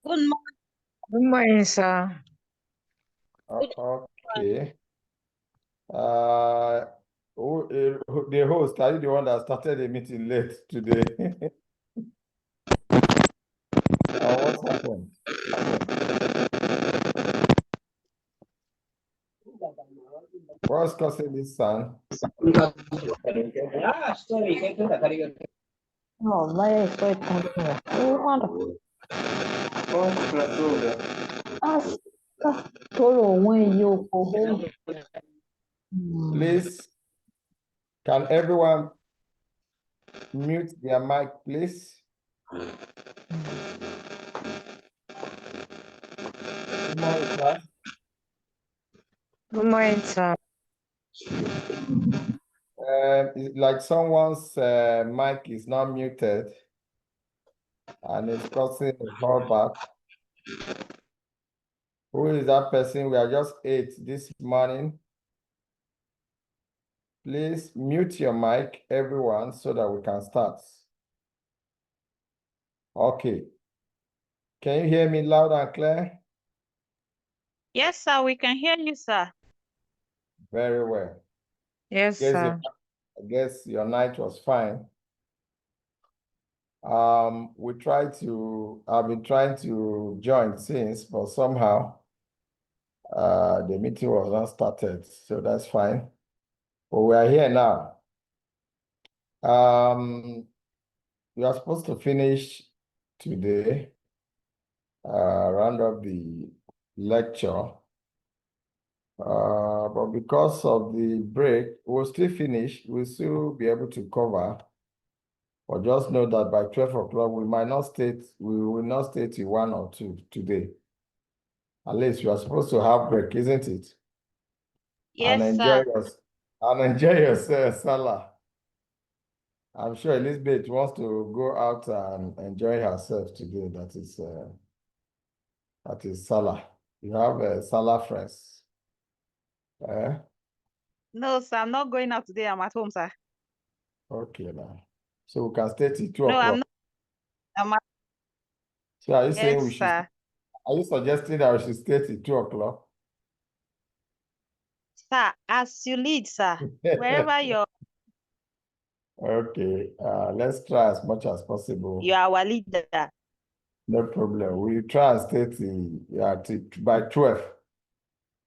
Good morning. Good morning, sir. Good Okay. Uh, the host, are you the one that started the meeting late today? What happened? What's causing this sound? No, vai, foi tranquilo. Manda. Ah, toro when you go home. Please, can everyone mute their mic, please? Good morning, class. Good morning, sir. Like someone's mic is not muted and it's causing a callback. Who is that person? We are just 8 this morning. Please mute your mic, everyone, so that we can start. Okay. Can you hear me loud and clear? Yes, sir. We can hear you, sir. Very well. Yes, sir. I guess your night was fine. I've been trying to join since, but somehow the meeting was not started, so that's fine. But we are here now. We are supposed to finish today, round up the lecture. But because of the break, we'll still finish. We'll still be able to cover. But just know that by 12 o'clock, we will not stay till 1 or 2 today. At least you are supposed to have break, isn't it? Yes, and sir. enjoy yourself, Salah. I'm sure Elizabeth wants to go out and enjoy herself today. That is Salah. You have Salah friends. Eh? No, sir. I'm not going out today. I'm at home, sir. Okay, now. So we can stay till 2 No, I'm o'clock. not. I'm at, So are you saying yes, sir. are you suggesting that we should stay till 2 o'clock? Sir, as you lead, sir. Wherever you're, Okay, let's try as much as possible. you're our leader. No problem. We try and stay by 12.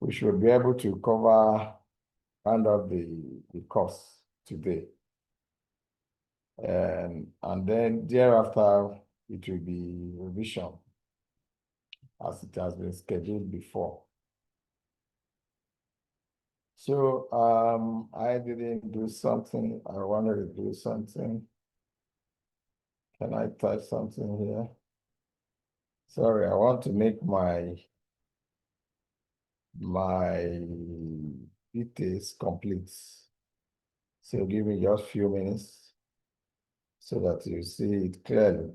We should be able to cover end of the course today. And then thereafter, it will be revision as it has been scheduled before. So I didn't do something. I wanted to do something. Can I type something here? Sorry, I want to make my details complete. So give me just a few minutes so that you see it clearly.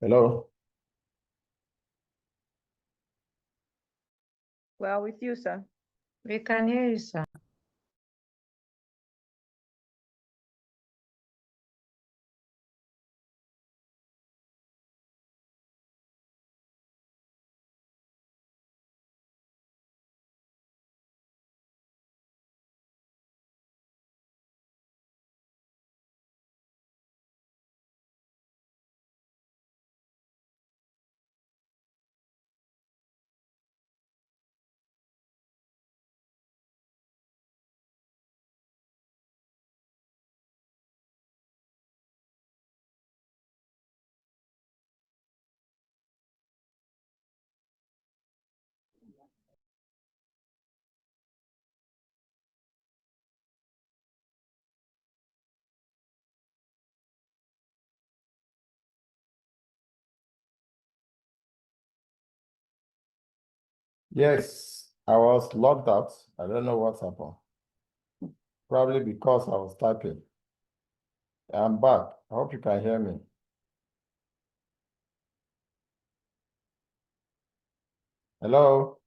Hello? Well, with you, sir. We can hear you, sir. Yes, I was logged out. I don't know what happened. Probably because I was typing. I'm back. I hope you can hear me. Hello.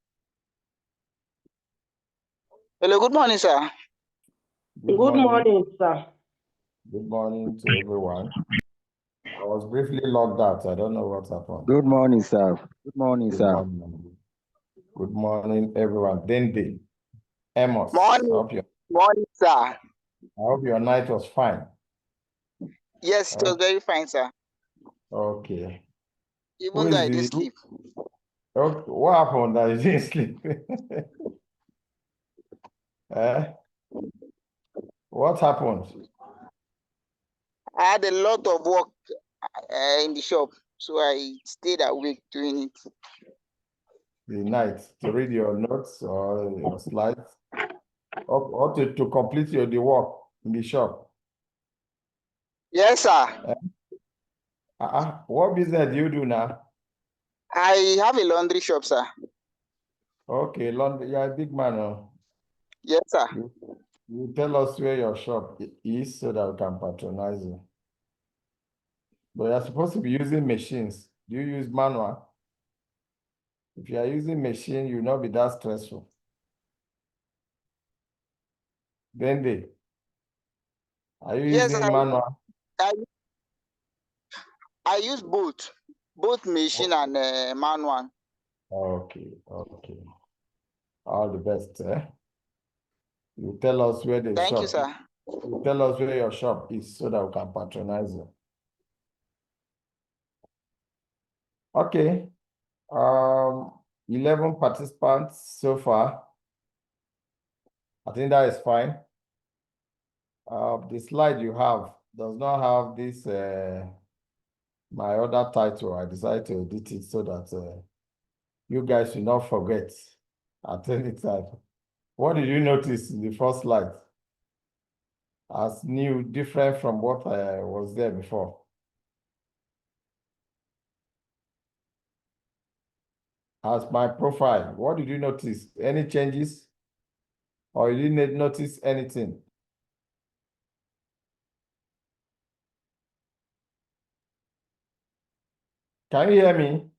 Hello, good morning, sir. Good Good morning, sir. Good morning to everyone. I was briefly logged out. I don't know what happened. Good morning, sir. Good morning, Good sir. morning. Good morning, everyone. Dende, Amos. Morning, sir. I hope your night was fine. Yes, it was very fine, sir. Okay. Even though I did sleep. Okay. What happened that you didn't sleep? What happened? I had a lot of work in the shop, so I stayed awake doing it. The night to read your notes or your slides, or to complete the work in the shop. Yes, sir. What business do you do now? I have a laundry shop, sir. Okay, laundry. You're a big man. Yes, sir. You tell us where your shop is so that we can patronize you. But you're supposed to be using machines. Do you use manual? If you are using machine, you'll not be that stressful. Dende, are you Yes, using manual? I use both machine and manual. Okay. All the best. You tell us where the Thank shop you, sir. You tell us where your shop is so that we can patronize you. Okay. 11 participants so far. I think that is fine. The slide you have does not have this my other title. I decided to edit it so that you guys will not forget at any time. What did you notice in the first slide as new, different from what was there before? As my profile, what did you notice? Any changes? Or you didn't notice anything? Can you hear me?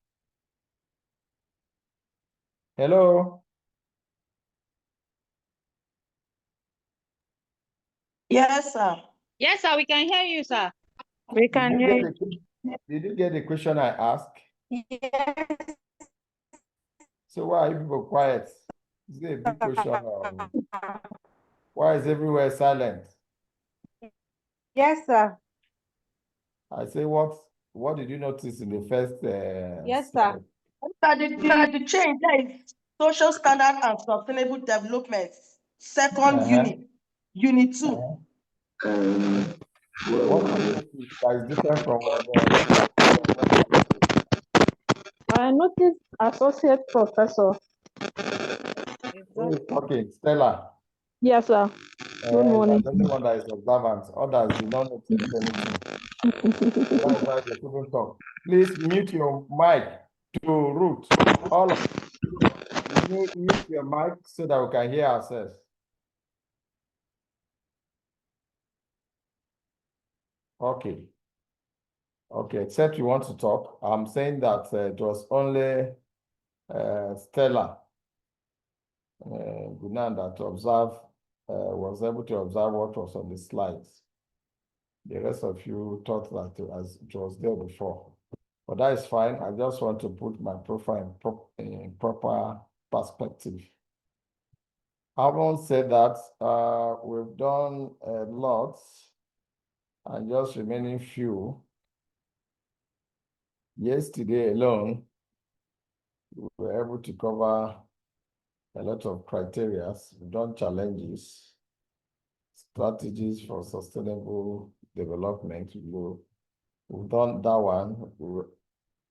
Hello? Yes, sir. Yes, sir, we can hear you, sir. We can hear you. Did you get the question I asked? Yes, So why are you people quiet? Is it a big question? Why is everywhere silent? yes, sir. I say, what did you notice in the first Yes, slide? sir. The change there is social standard and sustainable development. Second unit 2. What do you notice that is different from the previous slide? I noticed associate professor. Who is talking? Stella. Yes, sir. Good morning. The only one that is observant. Others did not notice anything. That's why they couldn't talk. Please mute your mic to root. All of you mute your mic so that we can hear ourselves. Okay. Okay, except you want to talk. I'm saying that it was only Stella Gunan that was able to observe what was on the slides. The rest of you thought that it was there before. But that is fine. I just want to put my profile in proper perspective. Having said that, we've done a lot and just remaining few. Yesterday alone, we were able to cover a lot of criteria. We've done challenges, strategies for sustainable development. We've done that one. We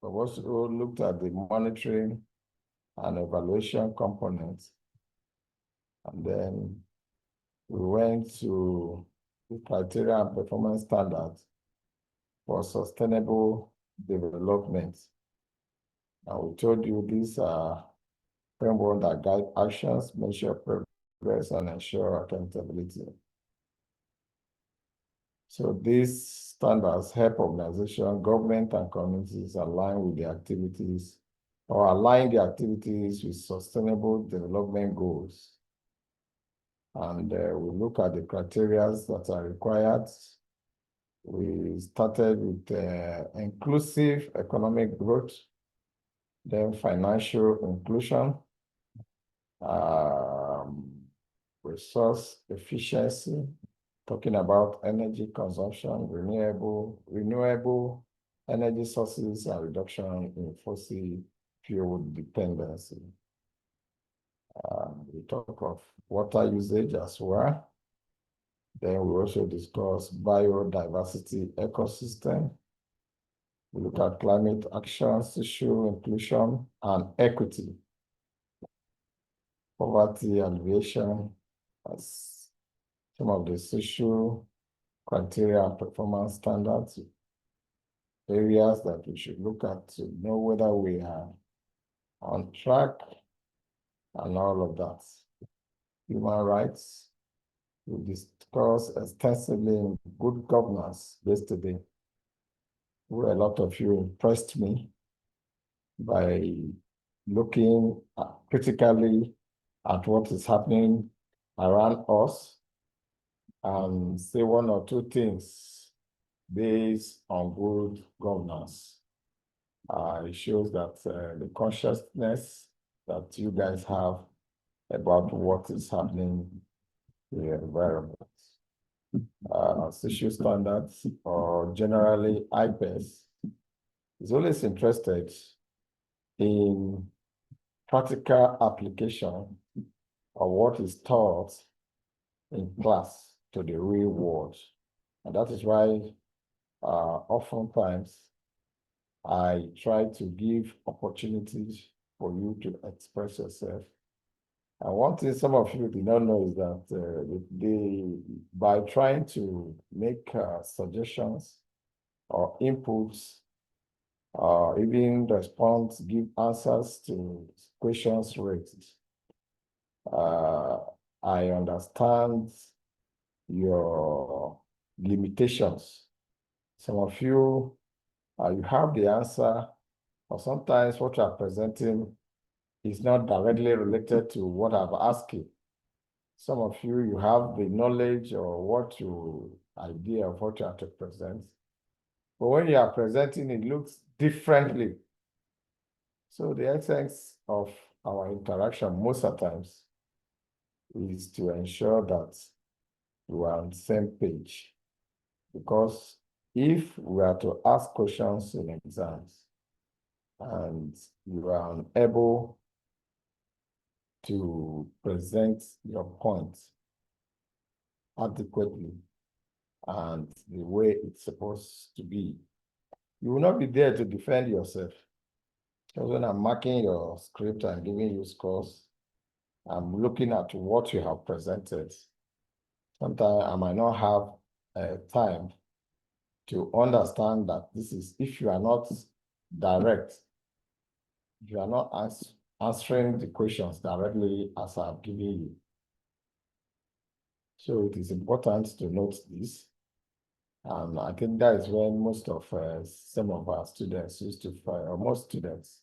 also looked at the monitoring and evaluation components. And then we went to the criteria and performance standards for sustainable development. And we told you these are framework that guide actions, measure progress, and ensure accountability. So these standards help organizations, government, and communities align with the activities or align the activities with sustainable development goals. And we look at the criteria that are required. We started with inclusive economic growth, then financial inclusion, resource efficiency, talking about energy consumption, renewable energy sources, and reduction in fossil fuel dependency. We talk of water usage as well. Then we also discuss biodiversity ecosystem. We look at climate action, social inclusion, and equity. Poverty alleviation as some of the social criteria and performance standards, areas that we should look at to know whether we are on track and all of that. Human rights, we discussed extensively in good governance yesterday, where a lot of you impressed me by looking critically at what is happening around us and say one or two things based on good governance. It shows that the consciousness that you guys have about what is happening in the environment. Social standards, or generally IPES, is always interested in practical application of what is taught in class to the real world. And that is why oftentimes I try to give opportunities for you to express yourself. And one thing some of you do not know is that by trying to make suggestions or inputs, even respond, give answers to questions raised, I understand your limitations. Some of you, you have the answer, or sometimes what you are presenting is not directly related to what I've asked you. Some of you, you have the knowledge or idea of what you are to present. But when you are presenting, it looks differently. So the essence of our interaction most of the times is to ensure that we are on the same page. Because if we are to ask questions in exams and you are unable to present your points adequately and the way it's supposed to be, you will not be there to defend yourself. Because when I'm marking your script and giving you scores, I'm looking at what you have presented. Sometimes I might not have time to understand that this is, if you are not direct, if you are not answering the questions directly as I've given you. So it is important to note this. And I think that is when most of some of our students used to find, or most students,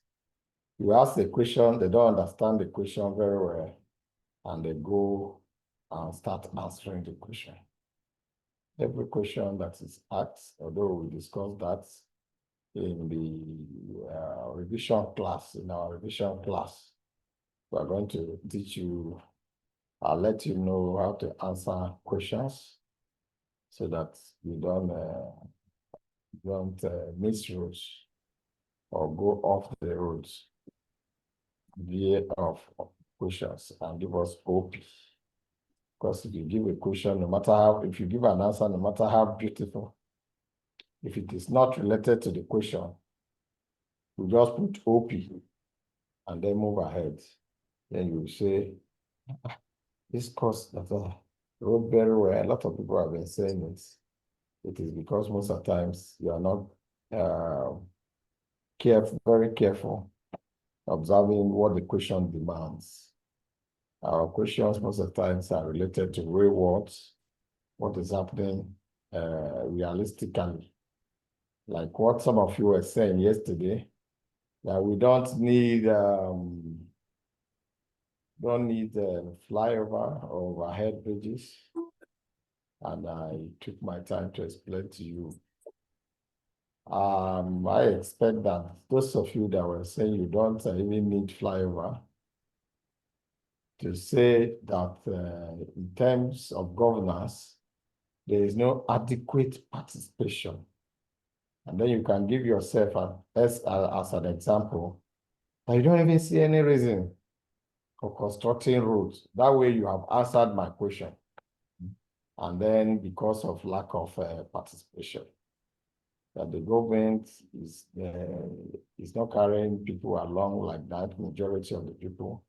you ask a question, they don't understand the question very well, and they go and start answering the question. Every question that is asked, although we discussed that in the revision class, in our revision class, we are going to teach you, I'll let you know how to answer questions so that you don't miss roads or go off the roads via of questions and give us OP. Because if you give a question, no matter how, if you give an answer, no matter how beautiful, if it is not related to the question, you just put OP and then move ahead. Then you say, this course that I wrote very well, a lot of people have been saying this. It is because most of the times you are not very careful observing what the question demands. Our questions most of the times are related to real world, what is happening realistically. Like what some of you were saying yesterday, that we don't need flyover or overhead bridges. And I took my time to explain to you. I expect that those of you that were saying you don't even need flyover, to say that in terms of governance, there is no adequate participation. And then you can give yourself as an example that you don't even see any reason for constructing roads. That way you have answered my question. And then because of lack of participation, that the government is not carrying people along like that, majority of the people,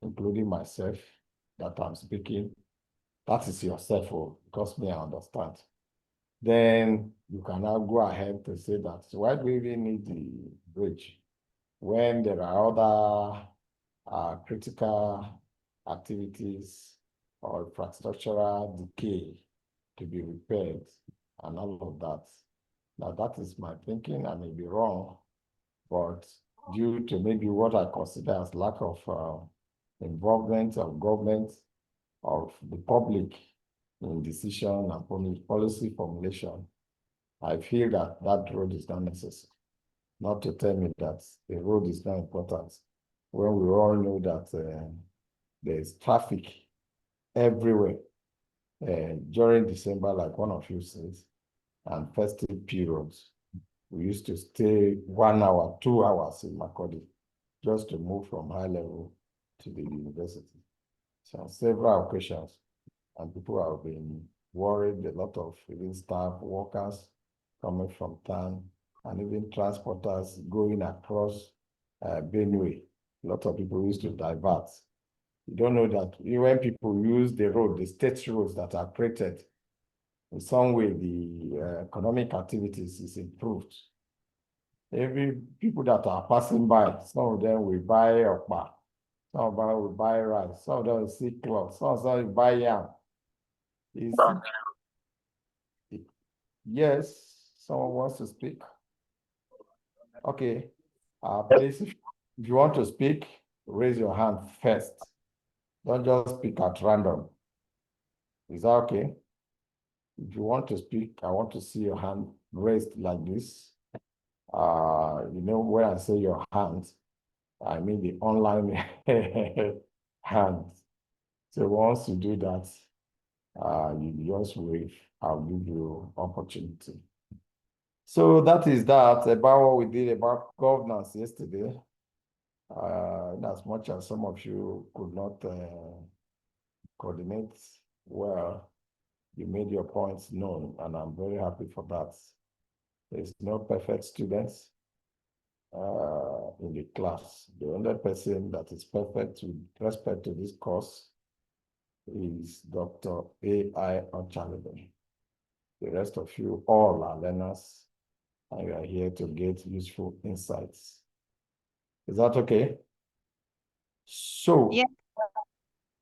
including myself, that I'm speaking, that is yourself, because me, I understand. Then you can now go ahead to say that, so why do we even need the bridge when there are other critical activities or infrastructural decay to be repaired and all of that? Now that is my thinking. I may be wrong, but due to maybe what I consider as lack of involvement of government, of the public in decision and policy formulation, I feel that that road is not necessary. Not to tell me that the road is not important, when we all know that there is traffic everywhere during December, like one of you says, and festive periods. We used to stay 1 hour, 2 hours in Makodi just to move from high level to the university. So on several occasions, and people have been worried, a lot of even staff, workers coming from town, and even transporters going across Benue. A lot of people used to divert. You don't know that when people use the road, the state roads that are created, in some way the economic activities is improved. Every people that are passing by, some of them will buy okpa, some of them will buy rice, some of them will see clothes, some of them will buy yam. Yes, someone wants to speak. Okay, please, if you want to speak, raise your hand first. Don't just speak at random. Is that okay? If you want to speak, I want to see your hand raised like this. You know, when I say your hand, I mean the online hand. So once you do that, you just wave, I'll give you opportunity. So that is that about what we did about governance yesterday. In as much as some of you could not coordinate well, you made your points known, and I'm very happy for that. There's no perfect students in the class. The only person that is perfect with respect to this course is Dr. A.I. Ochalebe. The rest of you all are learners, and you are here to get useful insights. Is that okay? So, Yeah.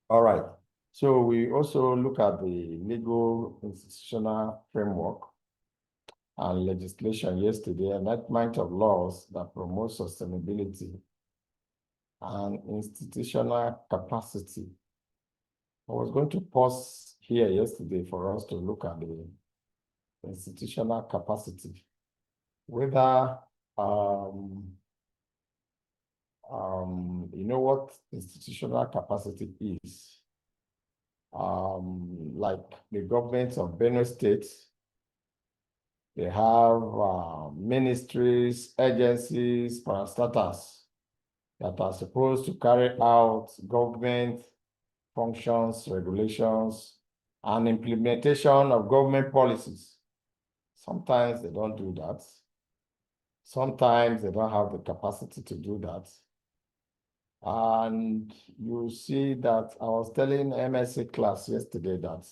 All right. So we also look at the legal institutional framework and legislation yesterday, enactment of laws that promote sustainability and institutional capacity. I was going to pause here yesterday for us to look at the institutional capacity, whether you know what institutional capacity is. Like the government of Benue State, they have ministries, agencies, parastatals that are supposed to carry out government functions, regulations, and implementation of government policies. Sometimes they don't do that. Sometimes they don't have the capacity to do that. And you see that I was telling MSc class yesterday that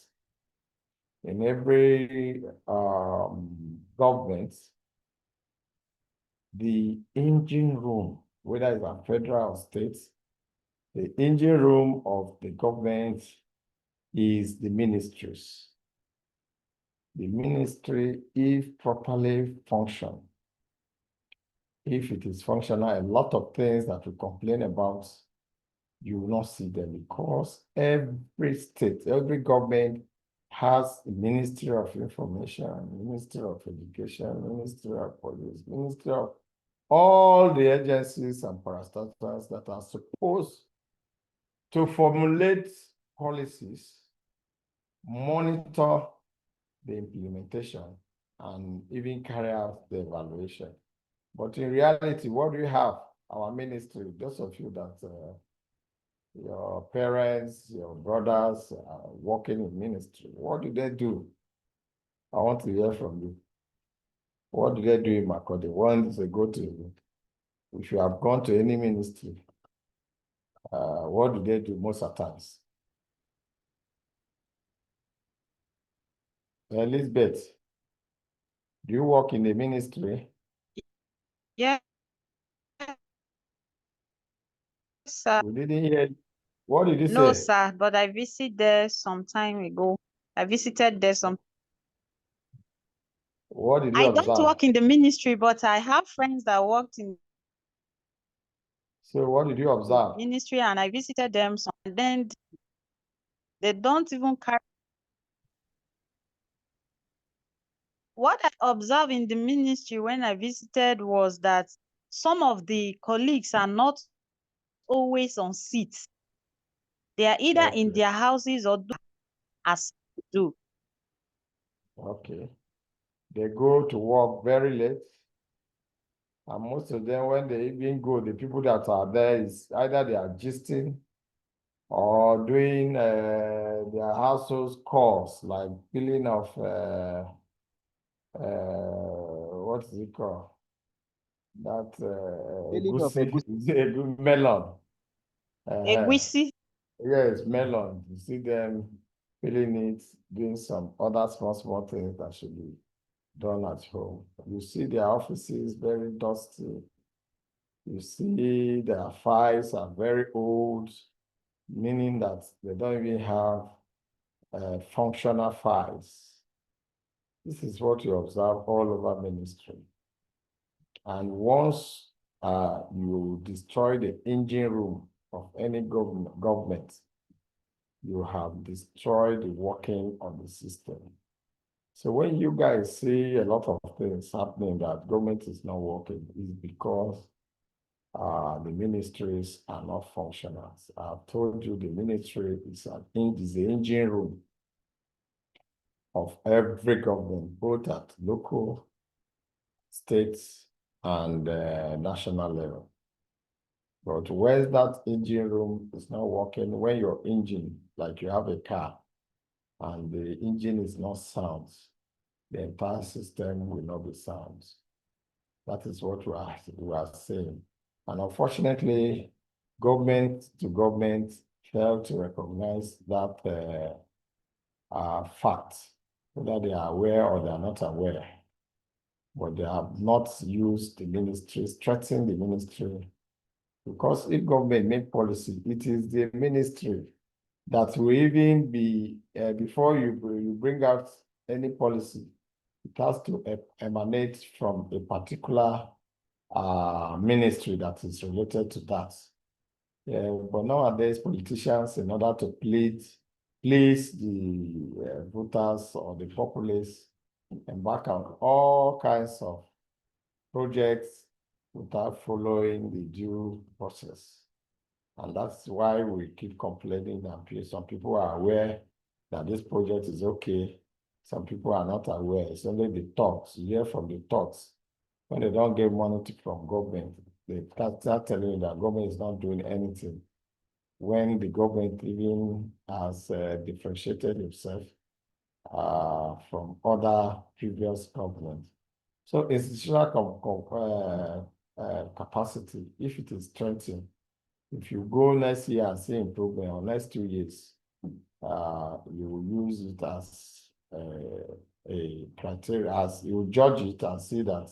in every government, the engine room whether it's a federal or state, the engine room of the government is the ministries. The ministry, if properly function, if it is functional, a lot of things that we complain about, you will not see them, because every state, every government has a Ministry of Information, Ministry of Education, Ministry of Police, Ministry of all the agencies and parastatals that are supposed to formulate policies, monitor the implementation, and even carry out the evaluation. But in reality, what do we have? Our ministry, those of you that your parents, your brothers are working in ministry, what do they do? I want to hear from you. What do they do in Makode? Once they go to, if you have gone to any ministry, what do they do most of the times? Elizabeth, do you work in the ministry? Yes, sir. We didn't hear. What did you No, say? sir, but I visited there some time ago. I visited there some. What did you I observe? don't work in the ministry, but I have friends that worked in So what did you observe? ministry, and I visited them some. And then they don't even carry. What I observed in the ministry when I visited was that some of the colleagues are not always on seats. They are either in Okay. their houses or do as they do. Okay. They go to work very late. And most of them, when they even go, the people that are there is either they are gisting or doing their household chores, like peeling of what is it called? That Peeling of egusi, melon. Eguisi. Yes, melon. You see them peeling it, doing some other small things that should be done at home. You see their offices very dusty. You see their files are very old, meaning that they don't even have functional files. This is what you observe all over ministry. And once you destroy the engine room of any government, you have destroyed the working of the system. So when you guys see a lot of things happening that government is not working, is because the ministries are not functional. I've told you the ministry is the engine room of every government, both at local, states, and national level. But where that engine room is not working, when your engine, like you have a car, and the engine is not sound, the entire system will not be sound. That is what we are saying. And unfortunately, government to government fail to recognize that fact, whether they are aware or they are not aware. But they have not used the ministry, strengthened the ministry. Because if government make policy, it is the ministry that will even be, before you bring out any policy, it has to emanate from a particular ministry that is related to that. But nowadays, politicians, in order to please the voters or the populace, embark on all kinds of projects without following the due process. And that's why we keep complaining that some people are aware that this project is okay. Some people are not aware. It's only the talks. You hear from the talks. When they don't get money from government, they start telling you that government is not doing anything. When the government even has differentiated itself from other previous governments. So institutional capacity, if it is strengthened, if you go next year and see improvement, or next 2 years, you will use it as a criteria, as you judge it and see that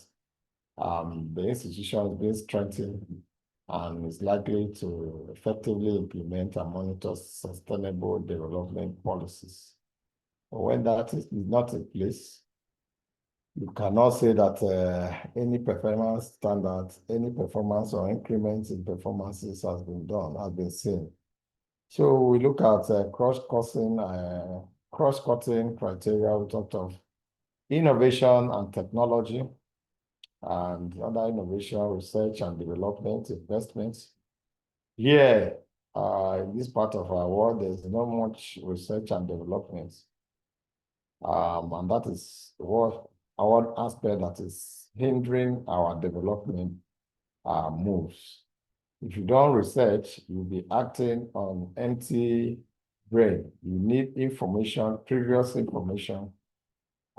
the institution is being strengthened and is likely to effectively implement and monitor sustainable development policies. But when that is not in place, you cannot say that any performance standards, any performance or increments in performances has been seen. So we look at cross-cutting criteria. We talked of innovation and technology, and other innovation, research and development, investments. Here, in this part of our world, there's not much research and development. And that is our aspect that is hindering our development moves. If you don't research, you'll be acting on empty brain. You need information, previous information,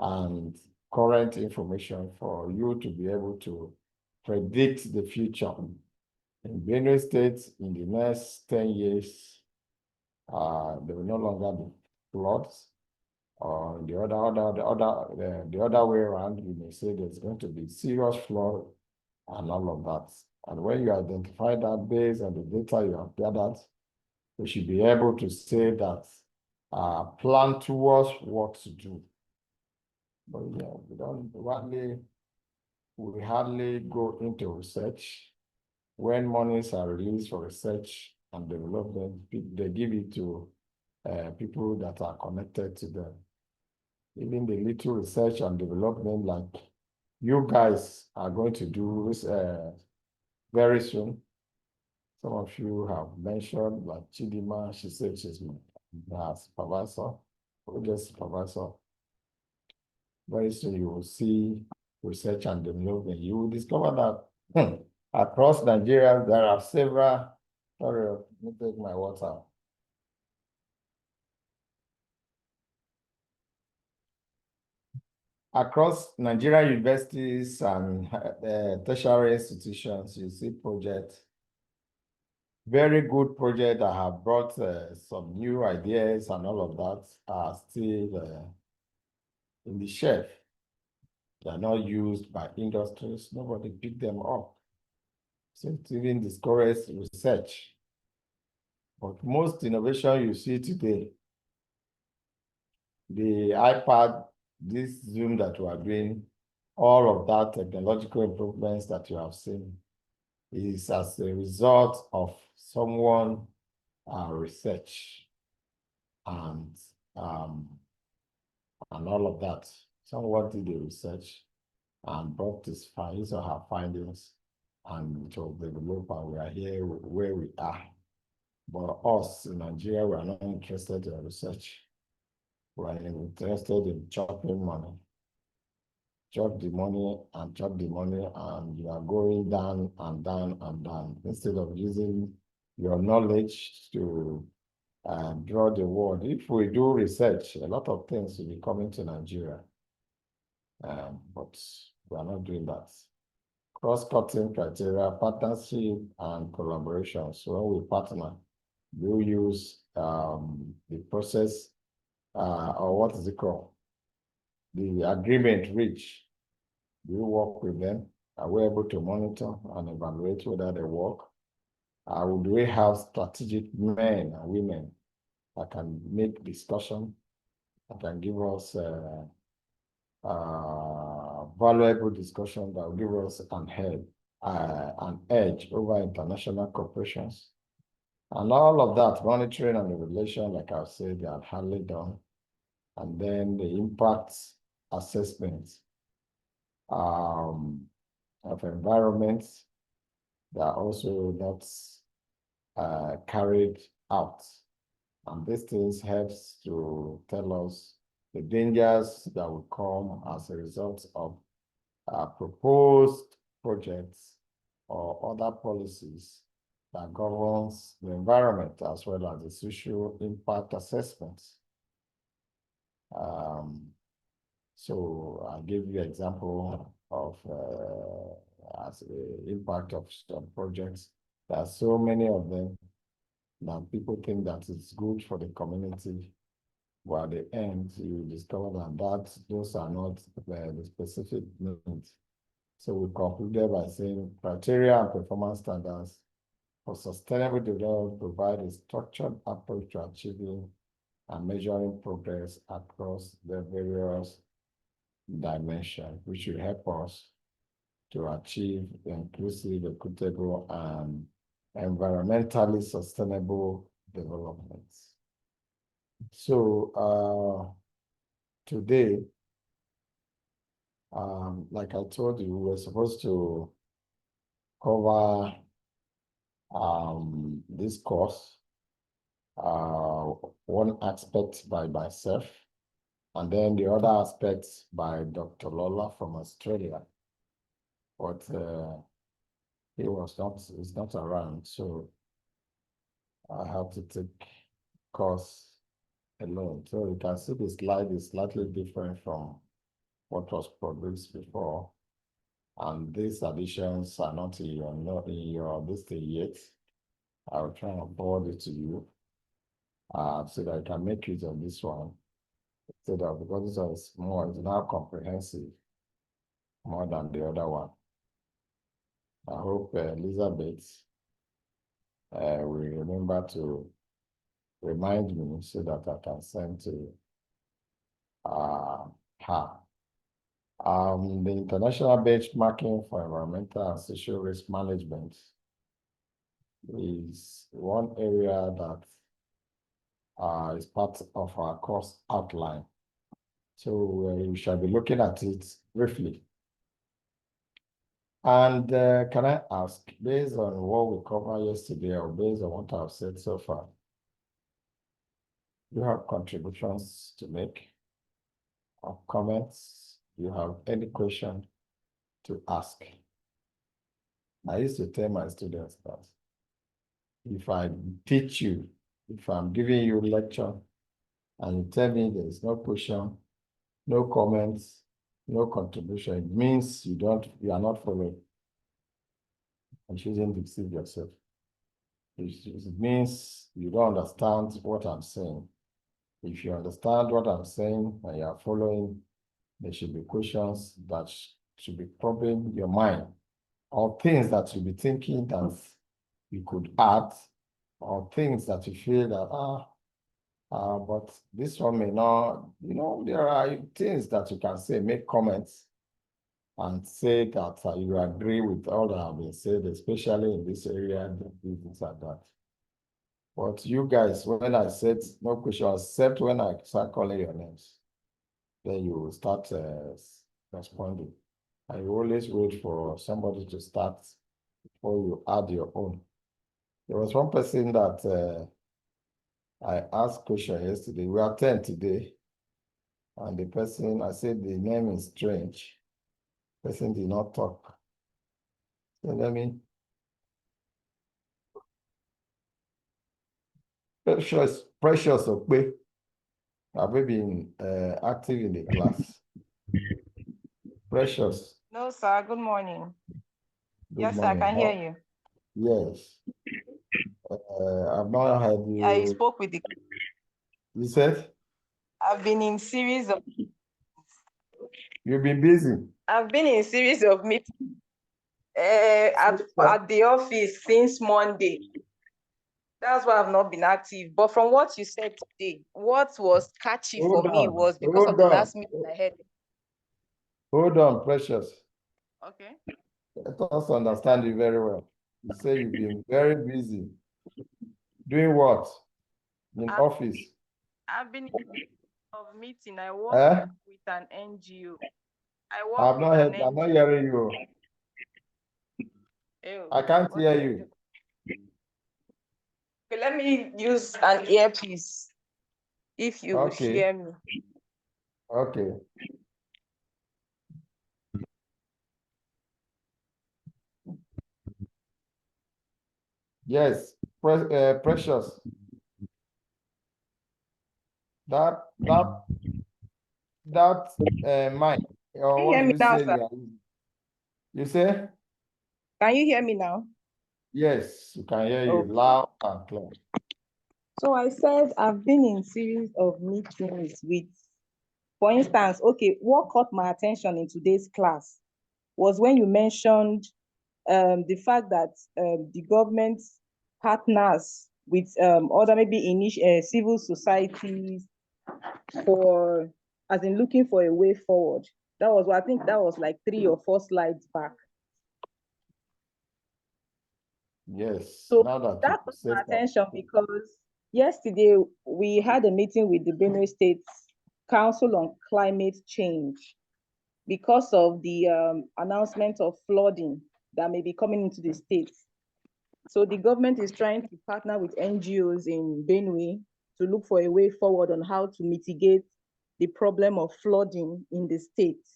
and current information for you to be able to predict the future. In Benue State, in the next 10 years, there will no longer be floods. Or the other way around, you may say there's going to be serious flood and all of that. And when you identify that based on the data you have gathered, you should be able to say that plan towards what to do. But yeah, we hardly go into research. When monies are released for research and development, they give it to people that are connected to them. Even the little research and development like you guys are going to do very soon. Some of you have mentioned, like Chidima, she said she's my supervisor, project supervisor. Very soon you will see research and development. You will discover that across Nigeria, there are several, sorry, let me take my water. Across Nigerian universities and tertiary institutions, you see projects, very good projects that have brought some new ideas and all of that are still in the shelf. They are not used by industries. Nobody picked them up. So it even discourages research. But most innovation you see today, the iPad, this Zoom that we are doing, all of that technological improvements that you have seen is as a result of someone research and all of that. Someone did the research and brought his or her findings, and it was developed, and we are here where we are. But us in Nigeria, we are not interested in research. We are interested in chopping money. Chop the money and chop the money, and you are going down and down and down instead of using your knowledge to draw the world. If we do research, a lot of things will be coming to Nigeria, but we are not doing that. Cross-cutting criteria, partnership, and collaboration. So when we partner, we use the process, or what is it called? The agreement reach. Do you work with them? Are we able to monitor and evaluate whether they work? Do we have strategic men and women that can make discussion, that can give us valuable discussion that will give us an edge over international corporations? And all of that, monitoring and regulation, like I've said, they are hardly done. And then the impact assessment of environments that are also not carried out. And these things helps to tell us the dangers that will come as a result of proposed projects or other policies that governs the environment, as well as the social impact assessments. So I'll give you an example of as the impact of some projects. There are so many of them that people think that it's good for the community, but at the end, you discover that those are not the specific needs. So we concluded by saying criteria and performance standards for sustainable development provide a structured approach to achieving and measuring progress across the various dimensions, which will help us to achieve inclusive, equitable, and environmentally sustainable developments. So today, like I told you, we were supposed to cover this course, one aspect by myself, and then the other aspects by Dr. Lola from Australia. But he's not around, so I have to take course alone. So you can see the slide is slightly different from what was produced before. And these additions are not in your list yet. I'll try and forward it to you so that I can make use of this one. So that because this one is more, it's now comprehensive more than the other one. I hope Elizabeth will remember to remind me so that I can send to her. The international benchmarking for environmental and social risk management is one area that is part of our course outline. So we shall be looking at it briefly. And can I ask, based on what we covered yesterday or based on what I've said so far, do you have contributions to make or comments? Do you have any question to ask? I used to tell my students that if I teach you, if I'm giving you a lecture and you tell me there is no question, no comments, no contribution, it means you are not following. And you shouldn't deceive yourself. It means you don't understand what I'm saying. If you understand what I'm saying and you are following, there should be questions that should be probing your mind, or things that you'll be thinking that you could add, or things that you feel that, but this one may not, there are things that you can say, make comments and say that you agree with all that have been said, especially in this area, this and that. But you guys, when I said no question, except when I start calling your names, then you will start responding. I always wait for somebody to start before you add your own. There was one person that I asked question yesterday. We are 10 today. And the person, I said the name is strange. The person did not talk. So let me. Precious Okpe. Have you been active in the class? Precious. No, sir. Good morning. Good Yes, morning. I can hear you. Yes. I've not had you. I spoke with the. You said? I've been in series of. You've been busy. I've been in series of meetings at the office since Monday. That's why I've not been active. But from what you said today, what was catchy for me was because of the last meeting I had. Hold on, Precious. Okay. Let us understand you very well. You say you've been very busy. Doing what? In office? I've been in a meeting. I work with an NGO. I'm not hearing you. I can't hear you. Okay, let me use an earpiece if you hear me. Okay. Yes, Precious. That mic, or what you say? You say? Can you hear me now? Yes, you can hear you loud and clear. So I said I've been in series of meetings with, for instance, okay, what caught my attention in today's class was when you mentioned the fact that the government partners with other maybe civil societies for, as in looking for a way forward. That was, I think that was like 3 or 4 slides back. Yes. So now that that got my attention because yesterday we had a meeting with the Benue State Council on Climate Change because of the announcement of flooding that may be coming into the state. So the government is trying to partner with NGOs in Benue to look for a way forward on how to mitigate the problem of flooding in the state.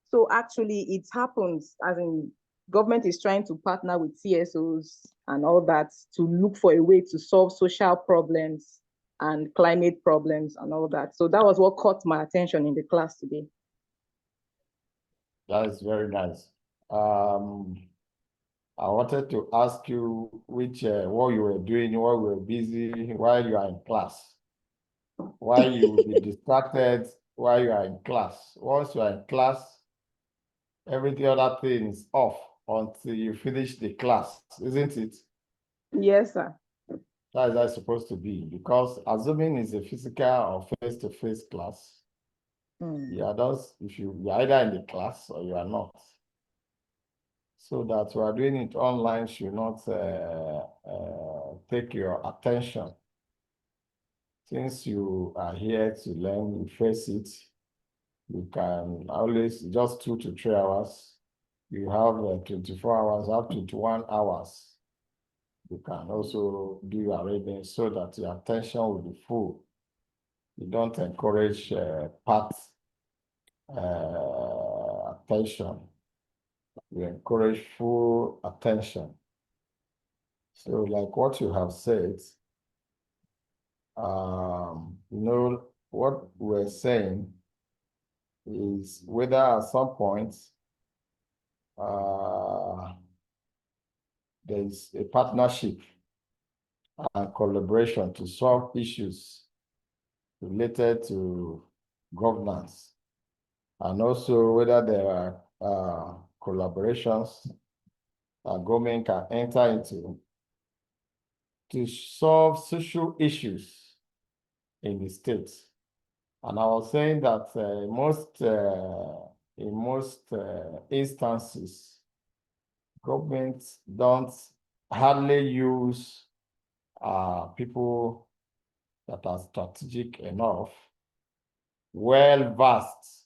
So actually it happens, as in government is trying to partner with CSOs and all that to look for a way to solve social problems and climate problems and all that. So that was what caught my attention in the class today. That is very nice. I wanted to ask you which what you were doing, while you were busy, while you are in class. Why you will be distracted while you are in class. Once you are in class, everything other thing is off until you finish the class, isn't it? Yes, sir. That is how it's supposed to be, because assuming it's a physical or face-to-face class, you are just, you're either in the class or you are not. So that we are doing it online should not take your attention. Since you are here to learn, you face it, you can always, just 2 to 3 hours. You have 24 hours, up to 21 hours. You can also do your reading so that your attention will be full. You don't encourage part attention. You encourage full attention. So like what you have said, what we're saying is whether at some point there is a partnership and collaboration to solve issues related to governance, and also whether there are collaborations that government can enter into to solve social issues in the states. And I was saying that in most instances, governments don't hardly use people that are strategic enough, well-versed,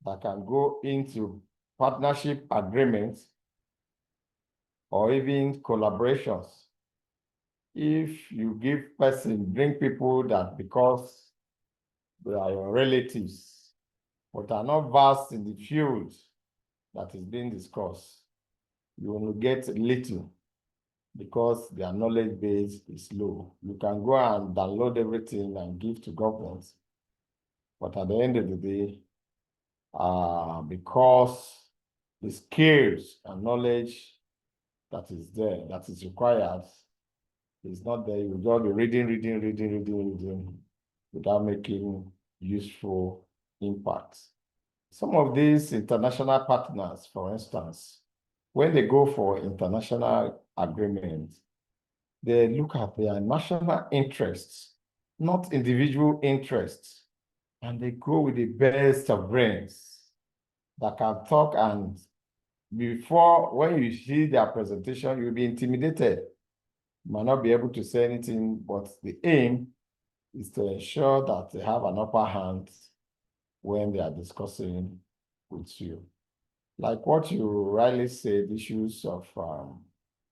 that can go into partnership agreements or even collaborations. If you bring people that because they are your relatives, but are not versed in the field that is being discussed, you will get little because their knowledge base is low. You can go and download everything and give to government, but at the end of the day, because the skills and knowledge that is there, that is required, is not there, you just be reading without making useful impacts. Some of these international partners, for instance, when they go for international agreements, they look at their national interests, not individual interests, and they go with the best of brains that can talk, and when you see their presentation, you'll be intimidated. You might not be able to say anything, but the aim is to ensure that they have an upper hand when they are discussing with you. Like what you rightly said, issues of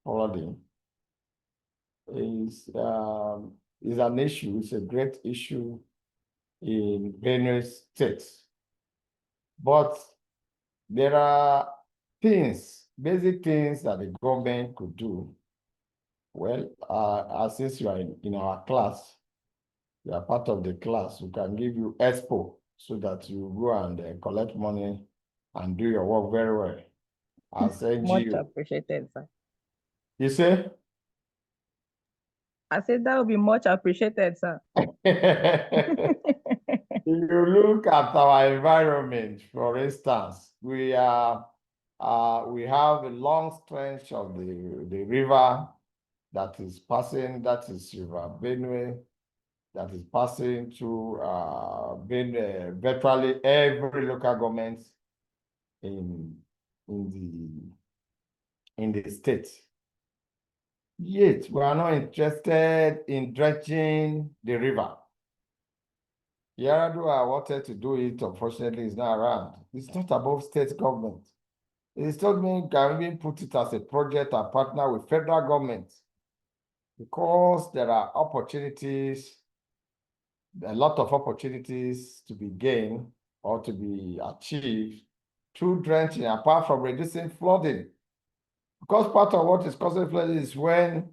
flooding is an issue, it's a great issue in Benue State. But there are basic things that the government could do. Well, since you are in our class, you are part of the class, we can give you expo so that you go and collect money and do your work very well as NGO. Much appreciated, sir. You say? I said that would be much appreciated, sir. If you look at our environment, for instance, we have a long stretch of the river that is passing, that is River Benue, that is passing through virtually every local government in the state. Yet we are not interested in dredging the river. Yaradua wanted to do it, unfortunately, is not around. It's not above state government. It is told me can we put it as a project and partner with federal government, because there are opportunities, a lot of opportunities to be gained or to be achieved through drenching, apart from reducing flooding. Because part of what is causing flooding is when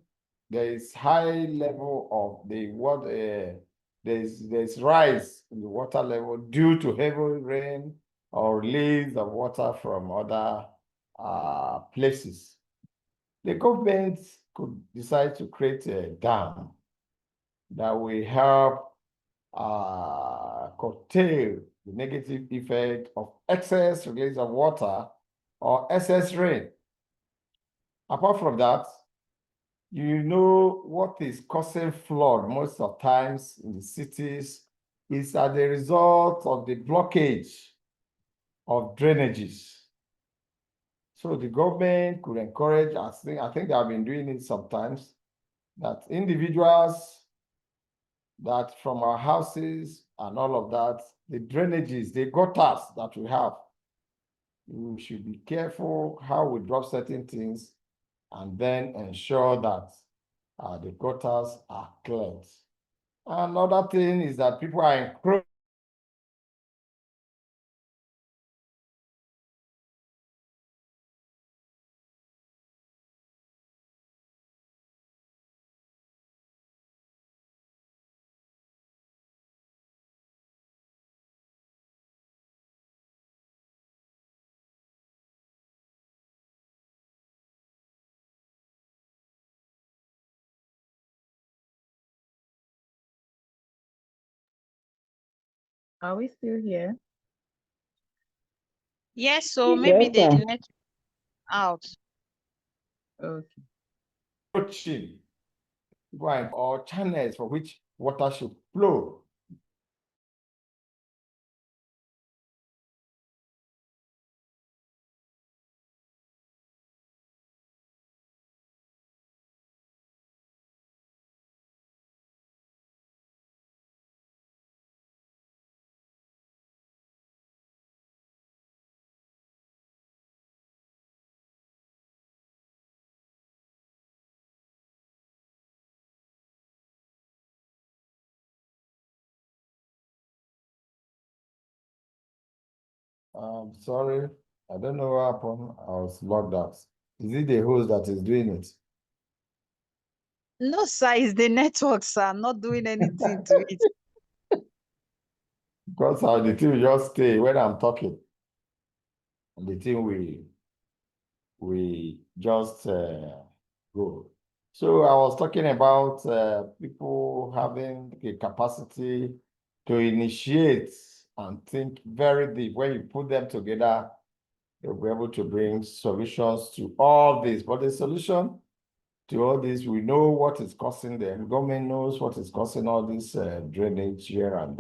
there is high level of the water, there's rise in the water level due to heavy rain or release of water from other places. The government could decide to create a dam that will help curtail the negative effect of excess release of water or excess rain. Apart from that, you know what is causing flood most of times in the cities is as a result of the blockage of drainages. So the government could encourage, I think they have been doing it sometimes, that individuals that from our houses and all of that, the drainages, the gutters that we have, we should be careful how we drop certain things and then ensure that the gutters are cleared. Another thing is that people are encroaching. Are we still here? Yes, so maybe Yes, sir. the net out. Okay. Or channels for which water should flow. I'm sorry, I don't know what happened. I was logged out. Is it the host that is doing it? No, sir, it's the network, sir. I'm not doing anything to it. Because the thing will just stay when I'm talking. And the thing we just go. So I was talking about people having the capacity to initiate and think very deep. When you put them together, they'll be able to bring solutions to all this. But the solution to all this, we know what is causing them. Government knows what is causing all this drainage here and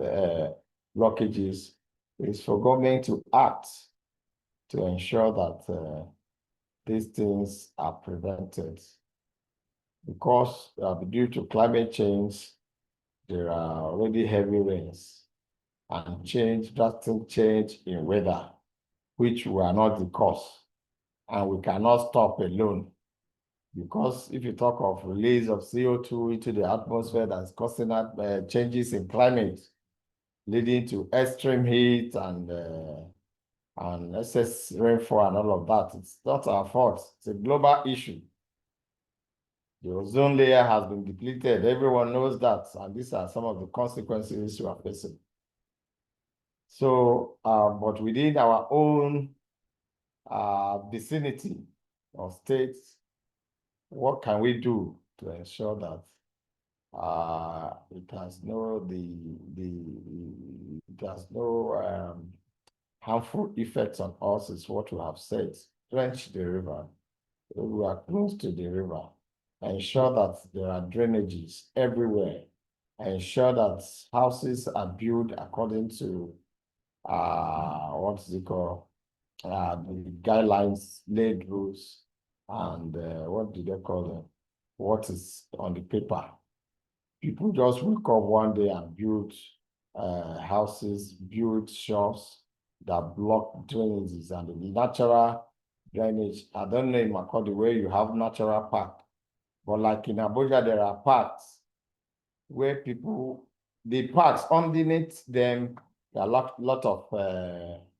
blockages. It's for government to act to ensure that these things are prevented. Because due to climate change, there are already heavy rains and drastic change in weather, which we are not the cause. And we cannot stop alone. Because if you talk of release of CO2 into the atmosphere that's causing changes in climate, leading to extreme heat and excess rainfall and all of that, it's not our fault. It's a global issue. The ozone layer has been depleted. Everyone knows that. And these are some of the consequences we are facing. So, but within our own vicinity or states, what can we do to ensure that it has no harmful effects on us is what we have said. Drench the river. We are close to the river. ensure that there are drainages everywhere, ensure that houses are built according to what is it called? The guidelines, laid rules, and what do they call them? What is on the paper? People just wake up one day and build houses, build shops that block drainages and the natural drainage. I don't know in Makurdi where you have natural park, but like in Abuja, there are parks where people, the parks underneath them, there are lot of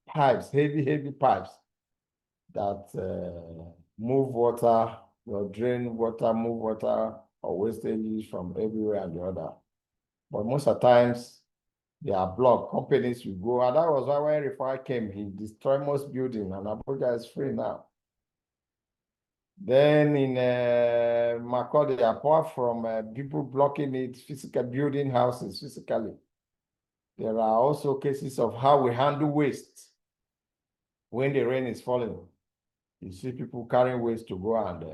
pipes, heavy pipes that move water, drain water, move water, or wastage from everywhere and the other. But most of the times, they are blocked. Companies will go, and that was why when Rifai came, he destroyed most building, and Abuja is free now. Then in Makurdi, apart from people blocking it, physical building houses physically, there are also cases of how we handle waste when the rain is falling. You see people carrying waste to go and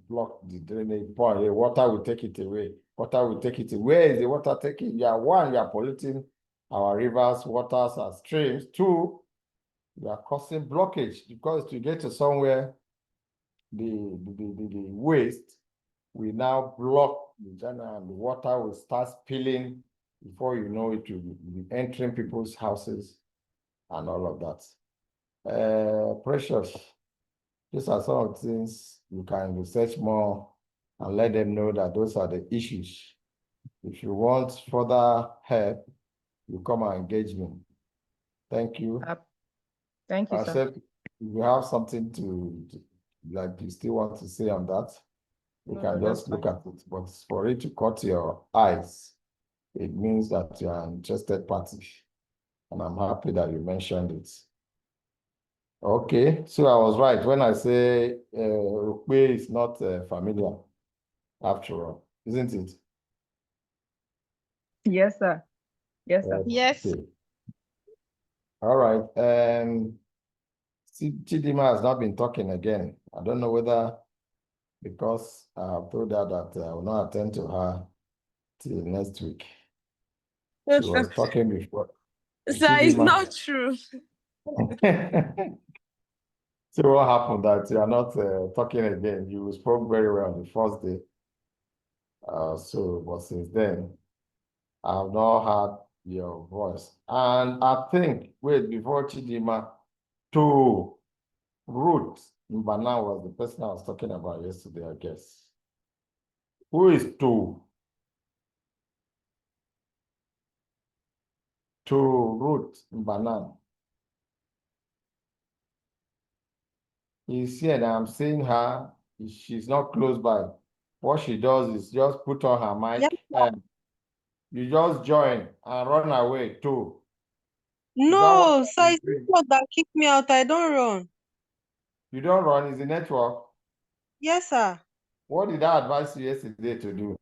block the drainage point. The water will take it away. Water will take it away. Where is the water taking? You are polluting our rivers, waters, and streams. Two, you are causing blockage because to get to somewhere, the waste will now block the channel and the water will start spilling. Before you know it, will be entering people's houses and all of that. Precious. These are some of the things you can research more and let them know that those are the issues. If you want further help, you come and engage me. Thank you. Thank you, sir. Except if you have something to like you still want to say on that, you can just look at it. But for it to cut your eyes, it means that you are an interested party. And I'm happy that you mentioned it. Okay, so I was right when I say Rukwe is not familiar, after all, isn't it? Yes, sir. Yes, sir. Yes. Okay. All right. Chidima has not been talking again. I don't know whether because I've told her that I will not attend to her till next week. She was talking before. Sir, it's Chidima. not true. So what happened that you are not talking again? You spoke very well the first day. But since then, I have not heard your voice. And I think, wait, before Chidima, to Ruth Mbana was the person I was talking about yesterday, I guess. Who is To? To Ruth Mbana. He's here and I'm seeing her. She's not close by. What she does is just put on her mic and you just join and run away too. No, sir, it's network that kicked me out. I don't run. You don't run, it's the network. Yes, sir. What did I advise you yesterday to do?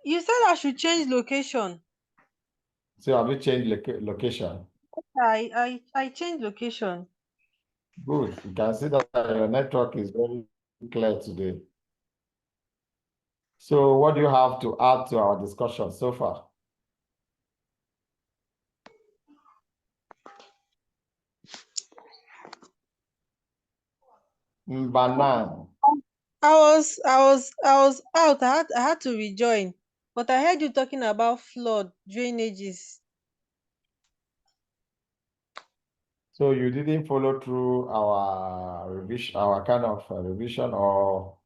You said I should change location. So have you changed location? I changed location. Good. You can see that your network is very clear today. So what do you have to add to our discussion so far? Banan. I was out. I had to rejoin. But I heard you talking about flood, drainages. So you didn't follow through our revision, our kind of revision or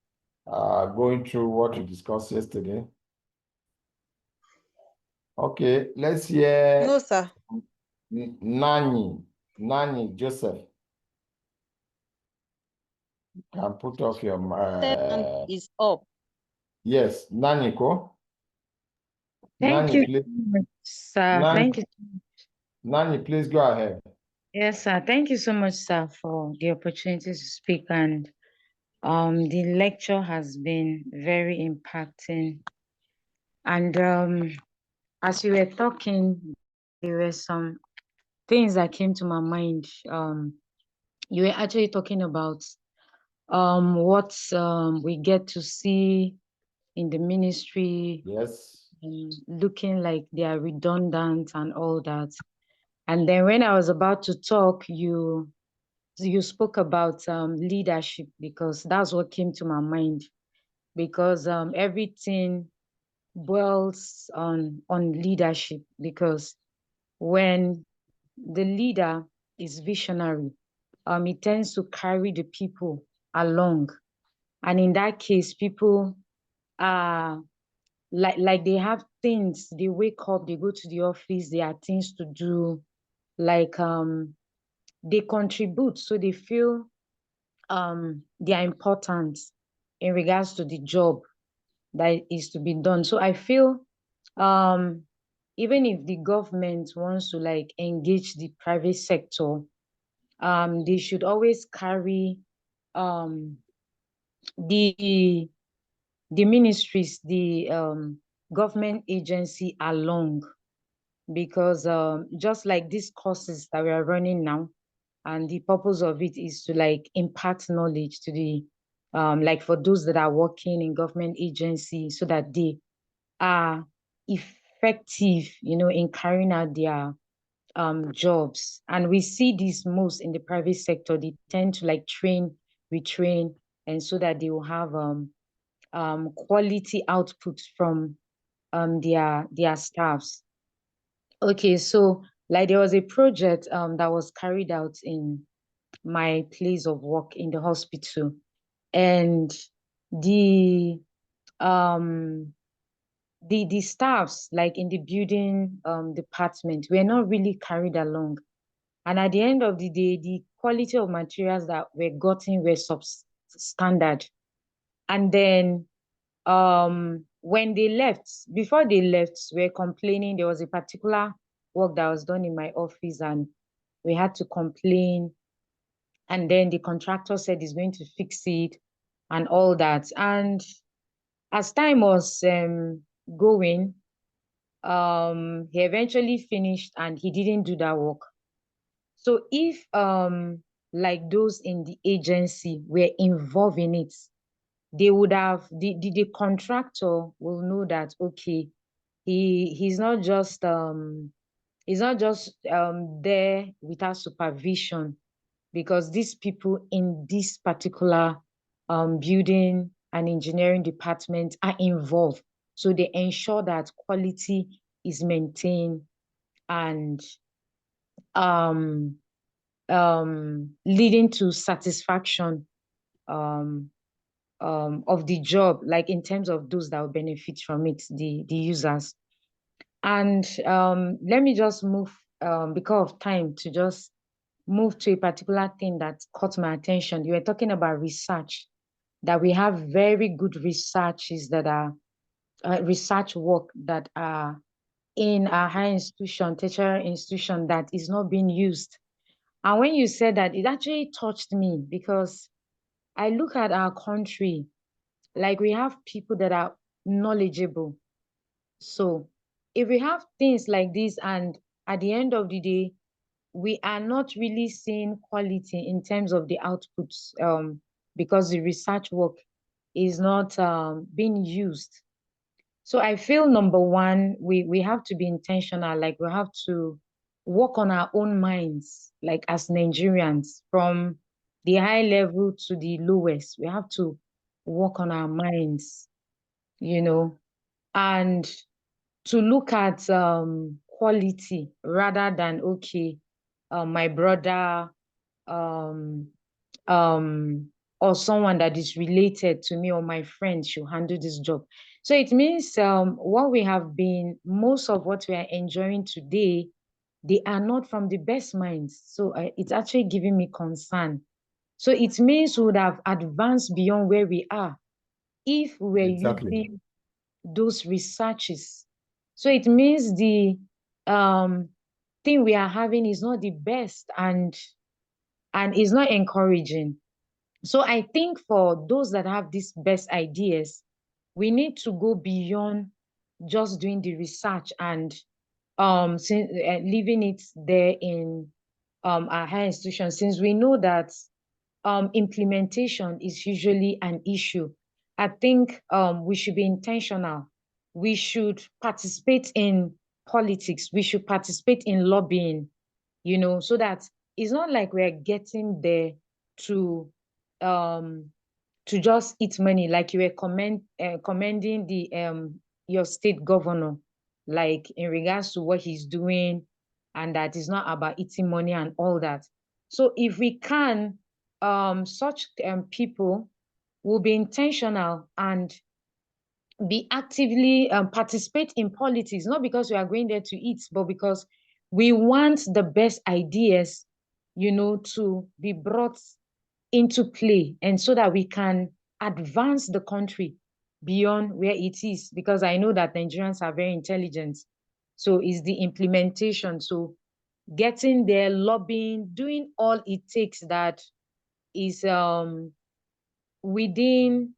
going through what we discussed yesterday? Okay, let's hear No, sir. Nani Joseph. Can put off your Is up. yes, Nani Ko. Thank Nani, you, please. sir. Thank you. Nani, please go ahead. Yes, sir. Thank you so much, sir, for the opportunity to speak. And the lecture has been very impacting. And as you were talking, there were some things that came to my mind. You were actually talking about what we get to see in the ministry, Yes. looking like they are redundant and all that. And then when I was about to talk, you spoke about leadership, because that's what came to my mind, because everything boils on leadership, because when the leader is visionary, it tends to carry the people along. And in that case, people are like they have things, they wake up, they go to the office, they have things to do, like they contribute, so they feel they are important in regards to the job that is to be done. So I feel even if the government wants to like engage the private sector, they should always carry um the ministries, the government agency along, because just like these courses that we are running now, and the purpose of it is to like impart knowledge to the like for those that are working in government agencies, so that they are effective, in carrying out their jobs. And we see this most in the private sector. They tend to like train, retrain, and so that they will have quality output from their staffs. Okay, so like there was a project that was carried out in my place of work in the hospital, and the um the staffs like in the building department were not really carried along. And at the end of the day, the quality of materials that were gotten were substandard. And then when they left, before they left, we were complaining. There was a particular work that was done in my office, and we had to complain. And then the contractor said he's going to fix it and all that. And as time was going, he eventually finished and he didn't do that work. So if like those in the agency were involved in it, they would have, the contractor will know that, okay, he's not just there without supervision, because these people in this particular building and engineering department are involved. So they ensure that quality is maintained, and um, leading to satisfaction of the job, like in terms of those that will benefit from it, the users. And let me just move, because of time, to just move to a particular thing that caught my attention. You were talking about research, that we have very good researches that are research work that are in our higher institution, tertiary institution, that is not being used. And when you said that, it actually touched me, because I look at our country, like we have people that are knowledgeable. So if we have things like this, and at the end of the day, we are not really seeing quality in terms of the outputs, because the research work is not being used. So I feel, number one, we have to be intentional. Like we have to work on our own minds, like as Nigerians, from the high level to the lowest. We have to work on our minds, and to look at quality rather than, okay, my brother, um, um, or someone that is related to me, or my friend should handle this job. So it means what we have been, most of what we are enjoying today, they are not from the best minds. So it's actually giving me concern. So it means we would have advanced beyond where we are if we were Exactly. using those researches. So it means the thing we are having is not the best, and is not encouraging. So I think for those that have these best ideas, we need to go beyond just doing the research and leaving it there in our higher institutions, since we know that implementation is usually an issue. I think we should be intentional. We should participate in politics. We should participate in lobbying, so that it's not like we're getting there to um to just eat money, like you were commending the your state governor, like in regards to what he's doing, and that is not about eating money and all that. So if we can, such people will be intentional and be actively participate in politics, not because we are going there to eat, but because we want the best ideas, to be brought into play, and so that we can advance the country beyond where it is. Because I know that Nigerians are very intelligent. So it's the implementation. So getting there, lobbying, doing all it takes that is within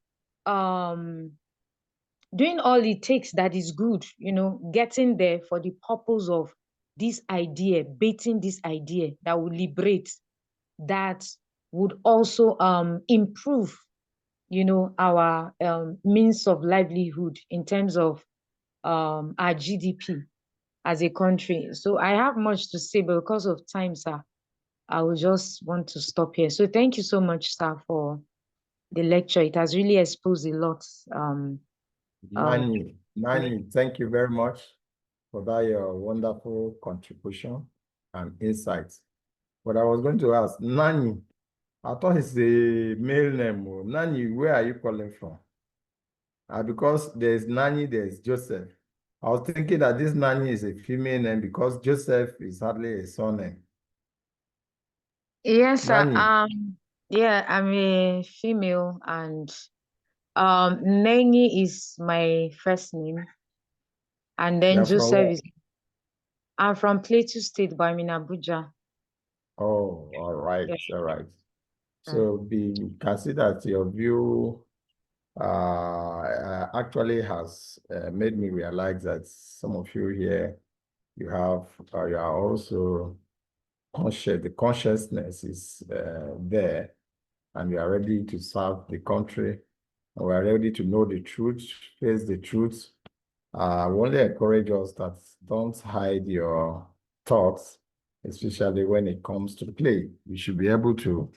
doing all it takes that is good, getting there for the purpose of this idea, baiting this idea that will liberate, that would also improve, our means of livelihood in terms of our GDP as a country. So I have much to say, but because of time, sir, I will just want to stop here. So thank you so much, sir, for the lecture. It has really exposed a lot. Nani, thank you very much for that your wonderful contribution and insights. But I was going to ask, Nani, I thought it's a male name. Nani, where are you calling from? Because there's Nani, there's Joseph. I was thinking that this Nani is a female name because Joseph is hardly a surname. Yes, sir. Nani. Yeah, I'm a female, and Nengi is my first name, and then You're from Joseph where? is. I'm from Plateau State, but I'm in Abuja. Oh, all right, Yeah. all right. So can see that your view actually has made me realize that some of you here, you are also conscious. The consciousness is there, and you are ready to serve the country, and we are ready to know the truth, face the truth. I want to encourage us that don't hide your thoughts, especially when it comes to play. You should be able to.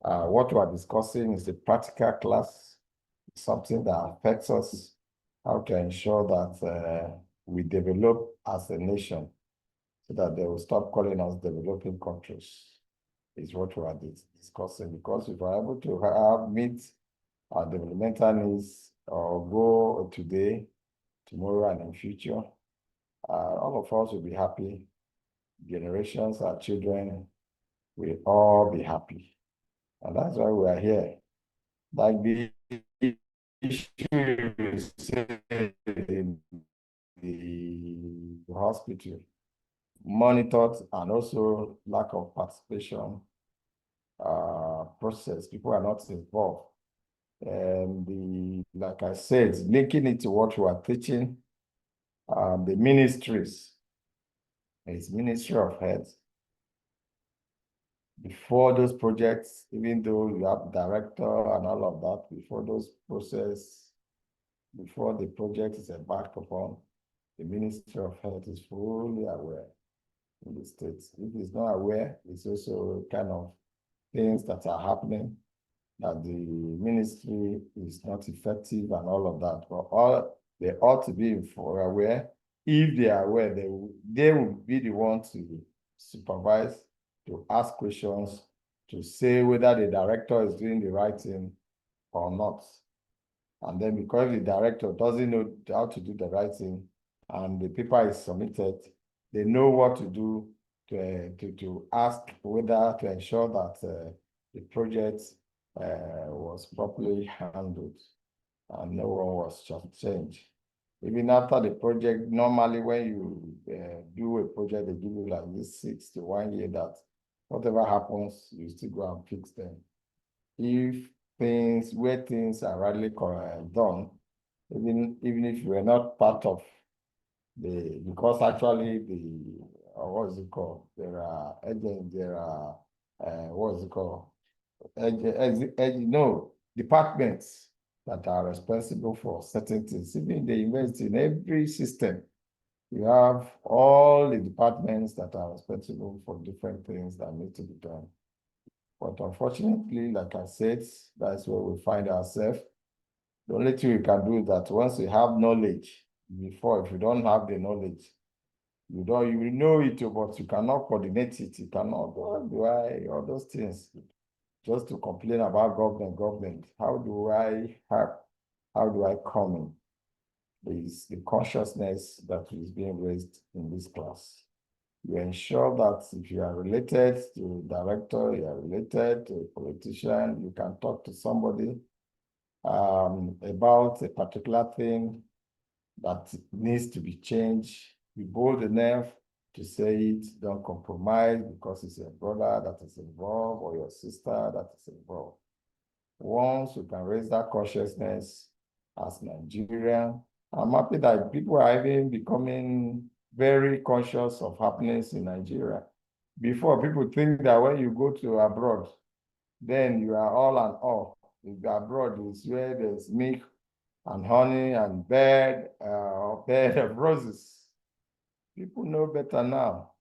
What we are discussing is a practical class, something that affects us, how to ensure that we develop as a nation, so that they will stop calling us developing countries, is what we are discussing. Because if we're able to meet our developmental needs or go today, tomorrow, and in future, all of us will be happy. Generations, our children will all be happy. And that's why we are here. Like the issue in the hospital, monitored, and also lack of participation process. People are not involved. And like I said, linking it to what we are teaching, the ministries, it's Ministry of Health. Before those projects, even though you have director and all of that, before the project is embarked upon, the Ministry of Health is fully aware in the states. If it's not aware, it's also kind of things that are happening, that the ministry is not effective and all of that. But they ought to be aware. If they are aware, they will be the ones to supervise, to ask questions, to say whether the director is doing the right thing or not. And then because the director doesn't know how to do the right thing and the paper is submitted, they know what to do to ask whether to ensure that the project was properly handled and no one was changed. Even after the project, normally when you do a project, they give you like this 6 to 1 year that whatever happens, you still go and fix them. If where things are rightly done, even if you are not part of because actually what is it called? There are agents, what is it called? departments that are responsible for certain things. Even in the university, in every system, you have all the departments that are responsible for different things that need to be done. But unfortunately, like I said, that's where we find ourselves. The only thing you can do is that once you have knowledge, before, if you don't have the knowledge, you know it, but you cannot coordinate it. You cannot, all those things, just to complain about government. How do I come in? Is the consciousness that is being raised in this class. You ensure that if you are related to a director, you are related to a politician, you can talk to somebody about a particular thing that needs to be changed. Be bold enough to say it, don't compromise because it's your brother that is involved or your sister that is involved. Once you can raise that consciousness as Nigerian, I'm happy that people are even becoming very conscious of happenings in Nigeria. Before, people think that when you go to abroad, then you are all and all. Abroad is where there's milk and honey and bed of roses. People know better now.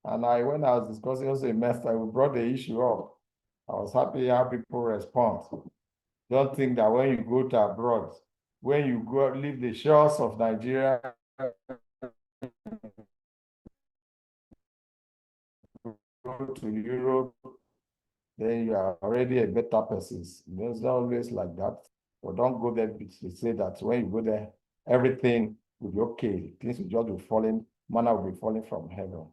And when I was discussing also a master, we brought the issue up. I was happy how people respond. Don't think that when you go to abroad, when you go leave the shores of Nigeria, go to Europe, then you are already a better person. It's not always like that. But don't go there to say that when you go there, everything will be okay. Things will just be falling, manna will be falling from heaven.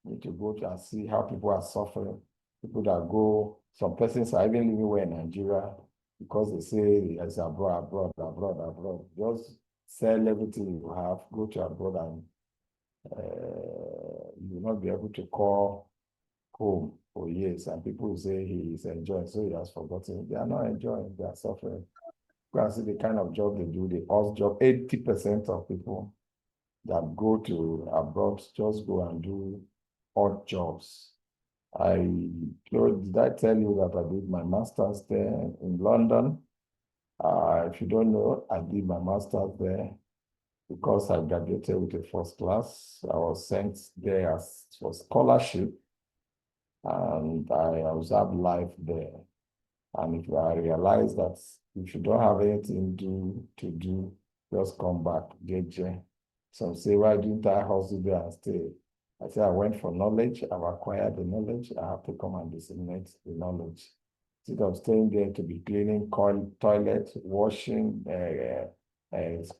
You need to go to and see how people are suffering. People that go, some persons are even living well in Nigeria because they say it's abroad. Just sell everything you have, go to abroad, and you will not be able to call home for years. And people will say he is enjoying, so he has forgotten. They are not enjoying, they are suffering. Go and see the kind of job they do, the odd job. 80% of people that go to abroad just go and do odd jobs. Did I tell you that I did my master's there in London? If you don't know, I did my master's there because I graduated with a first class. I was sent there for scholarship, and I observed life there. And if I realized that if you don't have anything to do, just come back, JJ. Some say, why didn't I hustle there and stay? I said, I went for knowledge, I've acquired the knowledge, I have to come and disseminate the knowledge. Instead of staying there to be cleaning toilets, washing,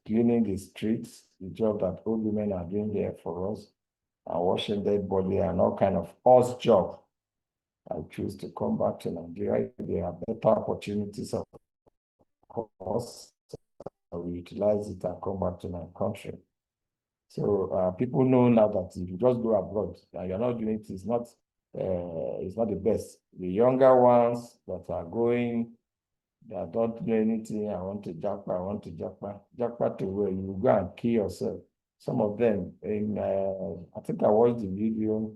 cleaning the streets, the job that old women are doing there for us, and washing dead body and all kind of us job. I choose to come back to Nigeria. There are better opportunities, of course. I will utilize it and come back to my country. So people know now that if you just go abroad and you're not doing it, it's not the best. The younger ones that are going, that don't do anything, I want to japa to where you go and kill yourself. Some of them, I think I watched the video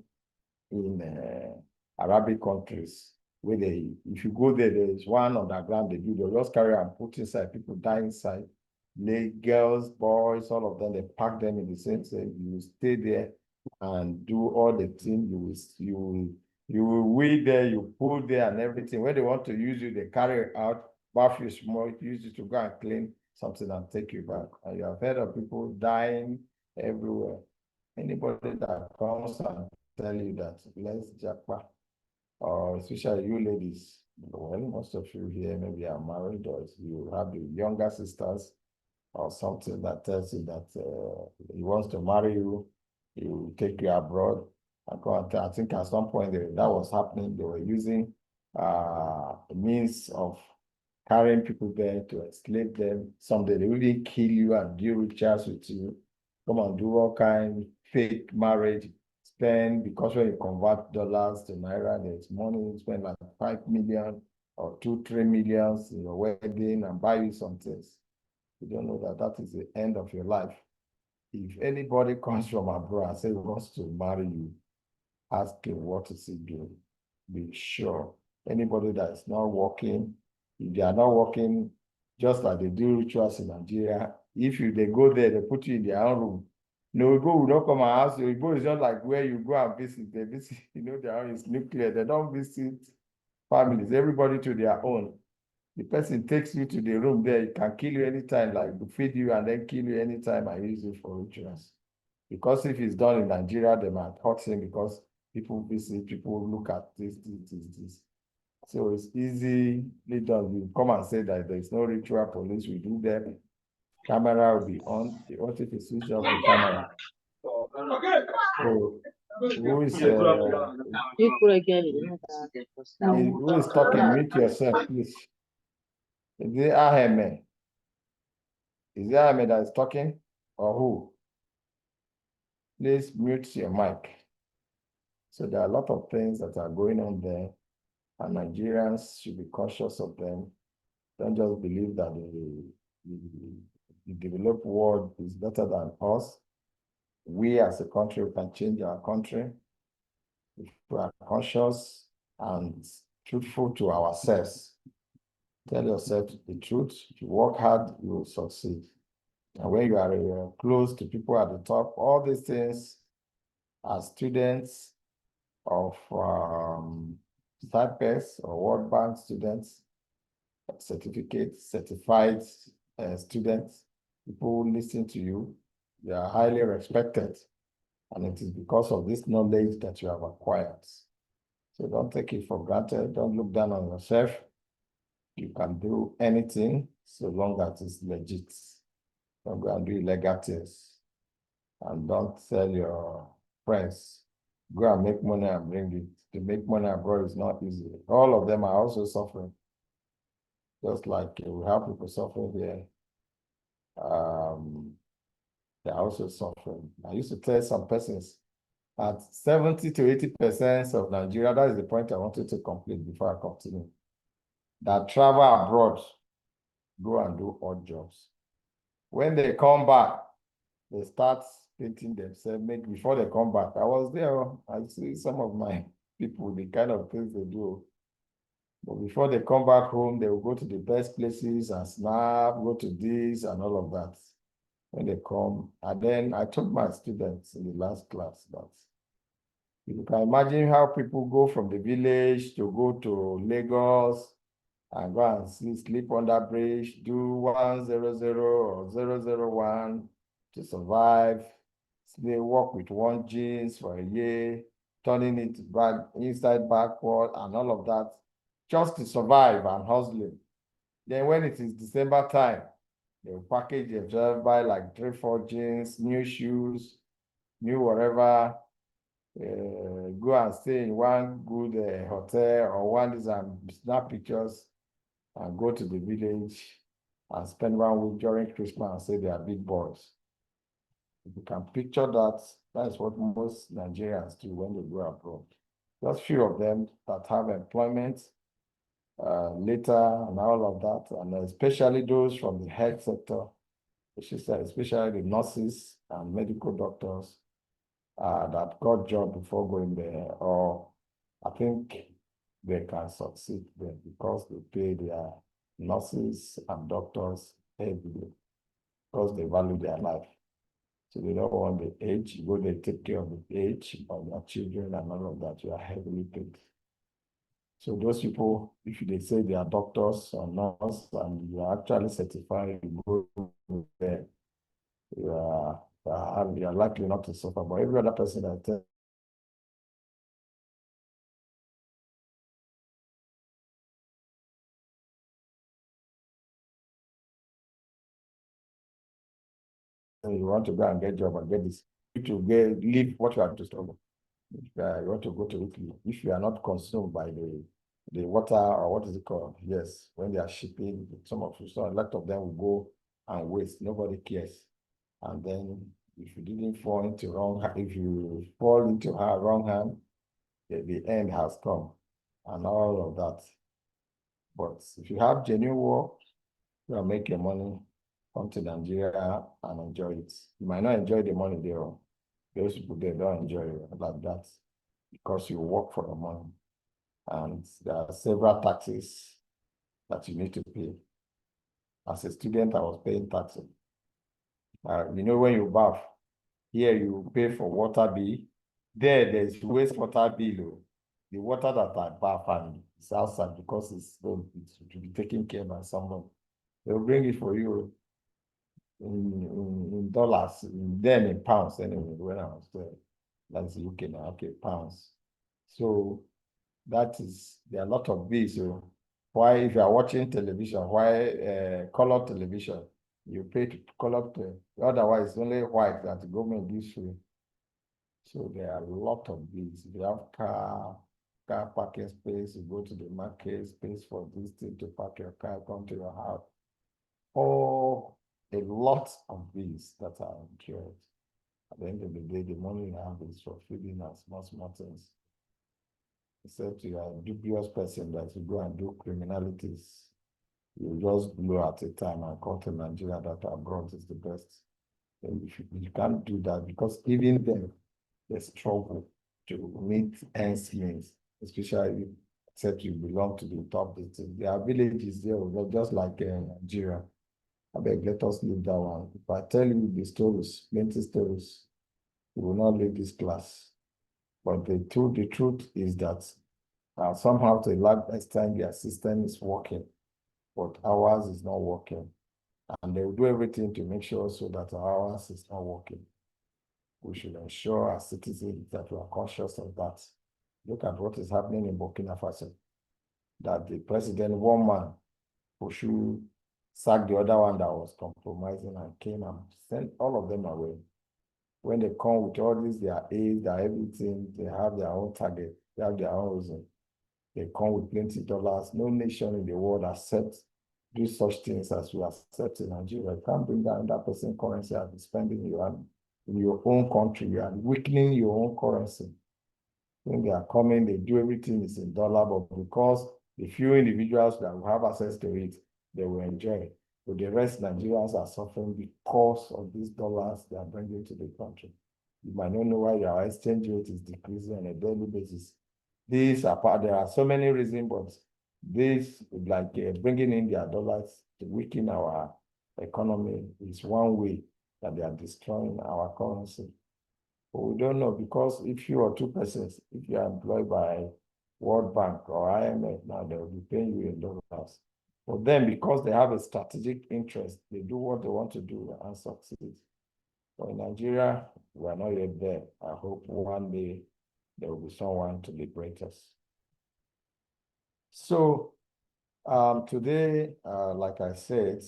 in Arabic countries, where if you go there, there's one underground they do, they'll just carry and put inside, people die inside, girls, boys, all of them, they pack them in the same thing. You stay there and do all the things. You will weed there, you pull there and everything. When they want to use you, they carry it out, bath you small, use it to go and clean something and take you back. And you have heard of people dying everywhere. Anybody that comes and tell you that, let's japa, or especially you ladies, well, most of you here maybe are married, or you have the younger sisters or something that tells you that he wants to marry you, he will take you abroad. I think at some point that was happening, they were using means of carrying people there to enslave them. Someday they will even kill you and do rituals with you, come and do all kinds fake marriage, spend, because when you convert dollars to naira, there's money, you spend like 5 million or 2-3 millions in your wedding and buy you some things. You don't know that that is the end of your life. If anybody comes from abroad and says he wants to marry you, ask him what is he doing. Be sure Anybody that is not working, if they are not working, just like they do rituals in Nigeria, if they go there, they put you in their own room. No, Igbo will not come and ask you. Igbo is not like where you go and visit. They visit, their own is nuclear. They don't visit families, everybody to their own. The person takes you to the room there, it can kill you anytime, like to feed you and then kill you anytime and use it for rituals. Because if it's done in Nigeria, they might hurt him because people visit, people look at this. So it's easily done. You come and say that there's no ritual police, we do them. Camera will be on. What if you switch off the camera? So, who is talking? Mute yourself, please. Is it Ahmed? Is it Ahmed that is talking? Or who? Please mute your mic. So there are a lot of things that are going on there, and Nigerians should be cautious of them. Don't just believe that the developed world is better than us. We as a country can change our country if we are conscious and truthful to ourselves. Tell yourself the truth. If you work hard, you will succeed. And when you are close to people at the top, all these things as students of Cyprus or World Bank students, certified students, people who listen to you, they are highly respected. And it is because of this knowledge that you have acquired. So don't take it for granted. Don't look down on yourself. You can do anything so long as it's legit. Don't go and do illegal things. And don't tell your friends, go and make money and bring it. To make money abroad is not easy. All of them are also suffering. Just like we have people suffering here. They're also suffering. I used to tell some persons at 70 to 80% of Nigeria, that is the point I wanted to complete before I continue, that travel abroad, go and do odd jobs. When they come back, they start painting themselves. Maybe before they come back, I was there. I see some of my people, the kind of things they do. But before they come back home, they will go to the best places and snap, go to this and all of that. When they come, and then I told my students in the last class that you can imagine how people go from the village to go to Lagos and go and sleep on that bridge, do 100 or 001 to survive. So they work with one jeans for a year, turning it back inside backward and all of that, just to survive and hustling. Then when it is December time, they will package themselves, buy like 3-4 jeans, new shoes, new whatever, go and stay in one good hotel or one snap pictures and go to the village and spend 1 week during Christmas and say they are big boys. If you can picture that, that's what most Nigerians do when they go abroad. Just few of them that have employment later and all of that, and especially those from the health sector, especially the nurses and medical doctors that got job before going there, or I think they can succeed there because they pay their nurses and doctors heavily because they value their life. So they don't want the age, go there, take care of the age of their children and all of that, you are heavily paid. So those people, if they say they are doctors or nurses and you are actually certified, you go there, you are likely not to suffer. But every other person that tells you want to go and get a job and get this, to leave what you have to struggle. If you want to go to Italy, if you are not consumed by the water, or what is it called? Yes, when they are shipping, a lot of them will go and waste. Nobody cares. And then if you didn't fall into if you fall into her wrong hand, the end has come and all of that. But if you have genuine work, you will make your money, come to Nigeria and enjoy it. You might not enjoy the money there. Those people, they don't enjoy it like that because you work for the money. And there are several taxes that you need to pay. As a student, I was paying taxes. You know, when you bath, here you pay for water bill. There's wastewater bill. The water that I bath and it's outside because it's to be taken care by someone. They'll bring it for you in dollars, then in pounds anyway, when I was there. That's UK now, okay, pounds. So there are a lot of bills. So why, if you are watching television, why color television, you pay to color, otherwise it's only white that the government gives you. So there are a lot of bills. If you have car parking space, you go to the market space for this thing to park your car, come to your house. Or a lot of bills that are incurred. At the end of the day, the money you have is for feeding us small things. Except you are a dubious person that you go and do criminalities. You just blow at a time and come to Nigeria that abroad is the best. And you can't do that because even then, they struggle to meet ends meet, especially except you belong to the top. There are villages there, just like Nigeria. I beg, let us leave that one. If I tell you the stories, plenty stories, you will not leave this class. But the truth is that somehow to a large extent, their system is working, but ours is not working. And they will do everything to make sure so that ours is not working. We should ensure as citizens that we are conscious of that. Look at what is happening in Burkina Faso. That the president, one man, who should sack the other one that was compromising and came and sent all of them away. When they come with all this, their aid, their everything, they have their own target, they have their own reason. They come with plenty of dollars. No nation in the world accepts do such things as we accept in Nigeria. You can't bring down that person's currency and be spending in your own country. You are weakening your own currency. When they are coming, they do everything is in dollar, but because the few individuals that will have access to it, they will enjoy. But the rest Nigerians are suffering because of these dollars they are bringing to the country. You might not know why your exchange rate is decreasing on a daily basis. These are part, there are so many reasons, but this, like bringing in their dollars to weaken our economy is one way that they are destroying our currency. But we don't know because if you are two persons, if you are employed by World Bank or IMF, now they will be paying you in dollars. But then because they have a strategic interest, they do what they want to do and succeed. But in Nigeria, we are not yet there. I hope one day there will be someone to liberate us. So today, like I said,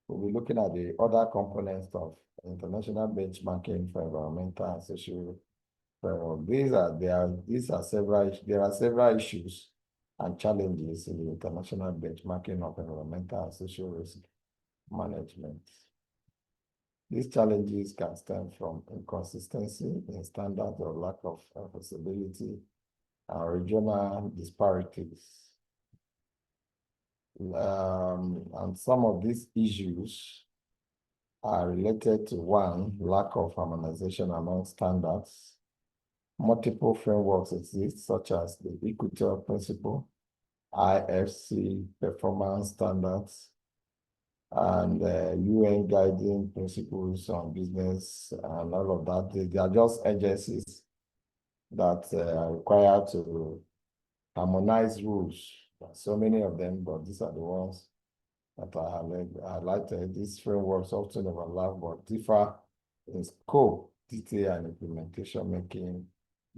we'll be looking at the other components of international benchmarking for environmental and social framework. There are several issues and challenges in the international benchmarking of environmental and social risk management. These challenges can stem from inconsistency in standards or lack of enforceability and regional disparities. And some of these issues are related to one, lack of harmonization among standards. Multiple frameworks exist, such as the Equator Principle, IFC performance standards, and UN guiding principles on business and all of that. They are just agencies that are required to harmonize rules. So many of them, but these are the ones that I highlighted. These frameworks often overlap but differ in scope, detail, and implementation, making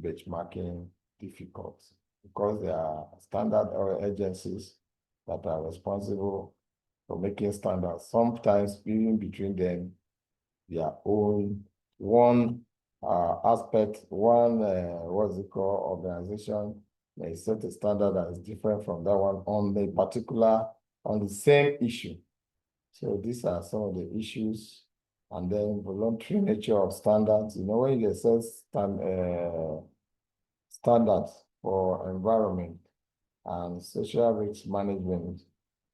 benchmarking difficult because there are standard agencies that are responsible for making standards. Sometimes even between them, their own aspect, what's it called, organization may set a standard that is different from that one on the same issue. So these are some of the issues. And then voluntary nature of standards. You know, when you set standards for environment and social risk management,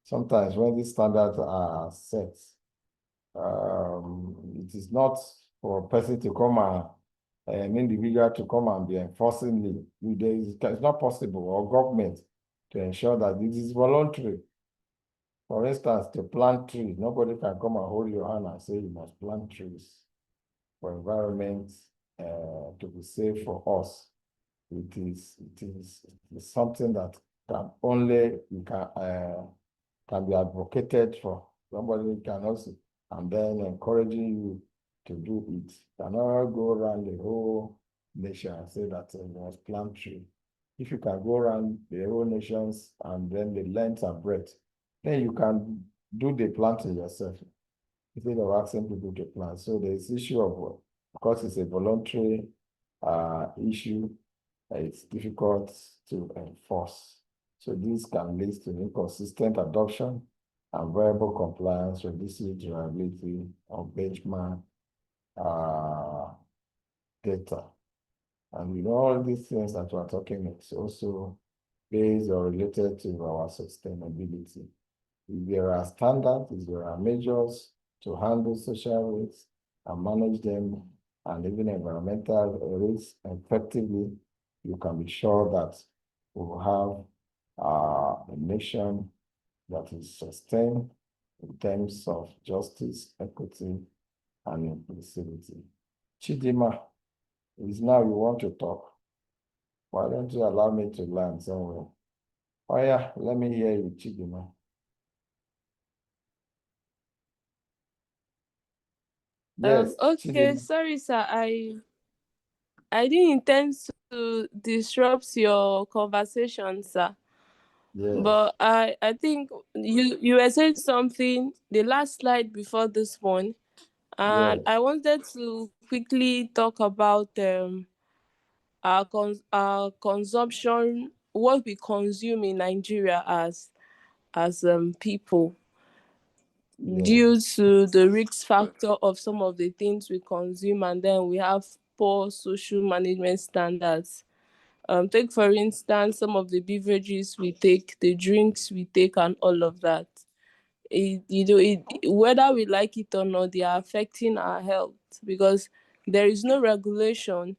sometimes when these standards are set, it is not for a person to come an individual to come and be enforcing it. It's not possible, or government, to ensure that it is voluntary. For instance, to plant trees, nobody can come and hold your hand and say you must plant trees for environment to be safe for us. It is something that can only can be advocated for. Somebody can also, and then encouraging you to do it. You cannot go around the whole nation and say that you must plant tree. If you can go around the whole nations and then the length and breadth, then you can do the planting yourself instead of asking people to plant. So there's issue of, because it's a voluntary issue, it's difficult to enforce. So this can lead to inconsistent adoption and variable compliance, reducing durability of benchmark data. And with all these things that we're talking, it's also based or related to our sustainability. If there are standards, if there are measures to handle social risks and manage them, and even environmental risks effectively, you can be sure that we will have a nation that is sustained in terms of justice, equity, and inclusivity. Chidima, is now you want to talk. Why don't you allow me to land somewhere? Oh yeah, let me hear you, Chidima. Yes, Okay, Chidima. sorry, sir. I didn't intend to disrupt your conversation, sir. Yes. But I think you were saying something the last slide before this one, and Yes. I wanted to quickly talk about our consumption, what we consume in Nigeria as people, due to the risk factor of some of the things we consume, and then we have poor social management standards. Take for instance some of the beverages we take, the drinks we take, and all of that. Whether we like it or not, they are affecting our health, because there is no regulation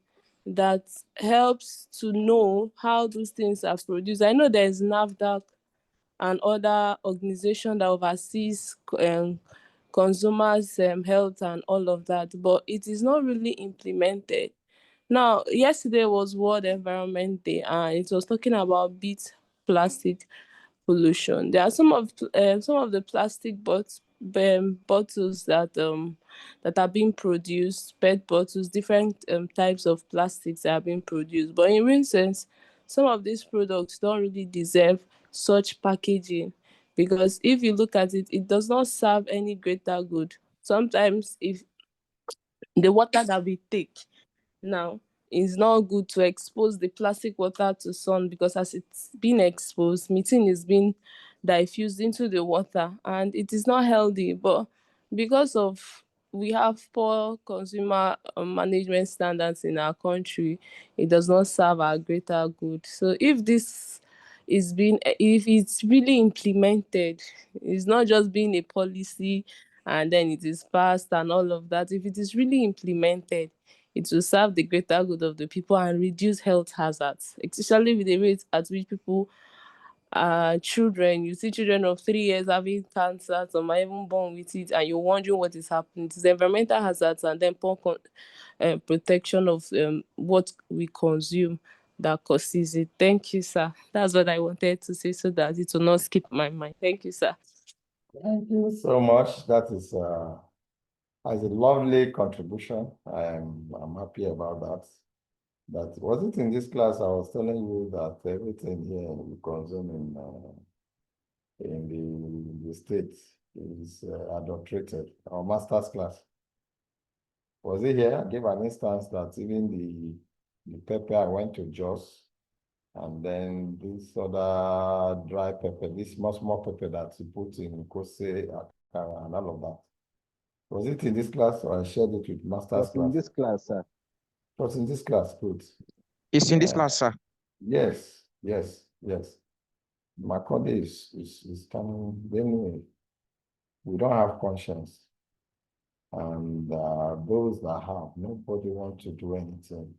that helps to know how those things are produced. I know there is NAFDAC and other organization that oversees consumers' health and all of that, but it is not really implemented. Now, yesterday was World Environment Day, and it was talking about beat plastic pollution. There are some of the plastic bottles that are being produced, PET bottles, different types of plastics that are being produced. But in real sense, some of these products don't really deserve such packaging, because if you look at it, it does not serve any greater good. Sometimes, if the water that we take now, it's not good to expose the plastic water to sun, because as it's been exposed, methane is being diffused into the water, and it is not healthy. But because of we have poor consumer management standards in our country, it does not serve our greater good. So if it's really implemented, it's not just being a policy and then it is passed and all of that. If it is really implemented, it will serve the greater good of the people and reduce health hazards, especially with the rate at which people children. You see children of 3 years having cancer, some are even born with it, and you're wondering what is happening. It is environmental hazards and then poor protection of what we consume that causes it. Thank you, sir. That's what I wanted to say, so that it will not skip my mind. Thank you, sir. Thank you so much. That is a lovely contribution. I'm happy about that. That was it in this class. I was telling you that everything here we consume in the States is adulterated. Our master's class. Was it here? I gave an instance that even the pepper, I went to Jos, and then this other dry pepper, this small pepper that you put in kose, akara, and all of that. Was it in this class, or I shared it with master's class? In this class, sir. It was in this class, good. It's in this class, sir. Yes. Makode is coming. Anyway, we don't have conscience. And those that have, nobody wants to do anything.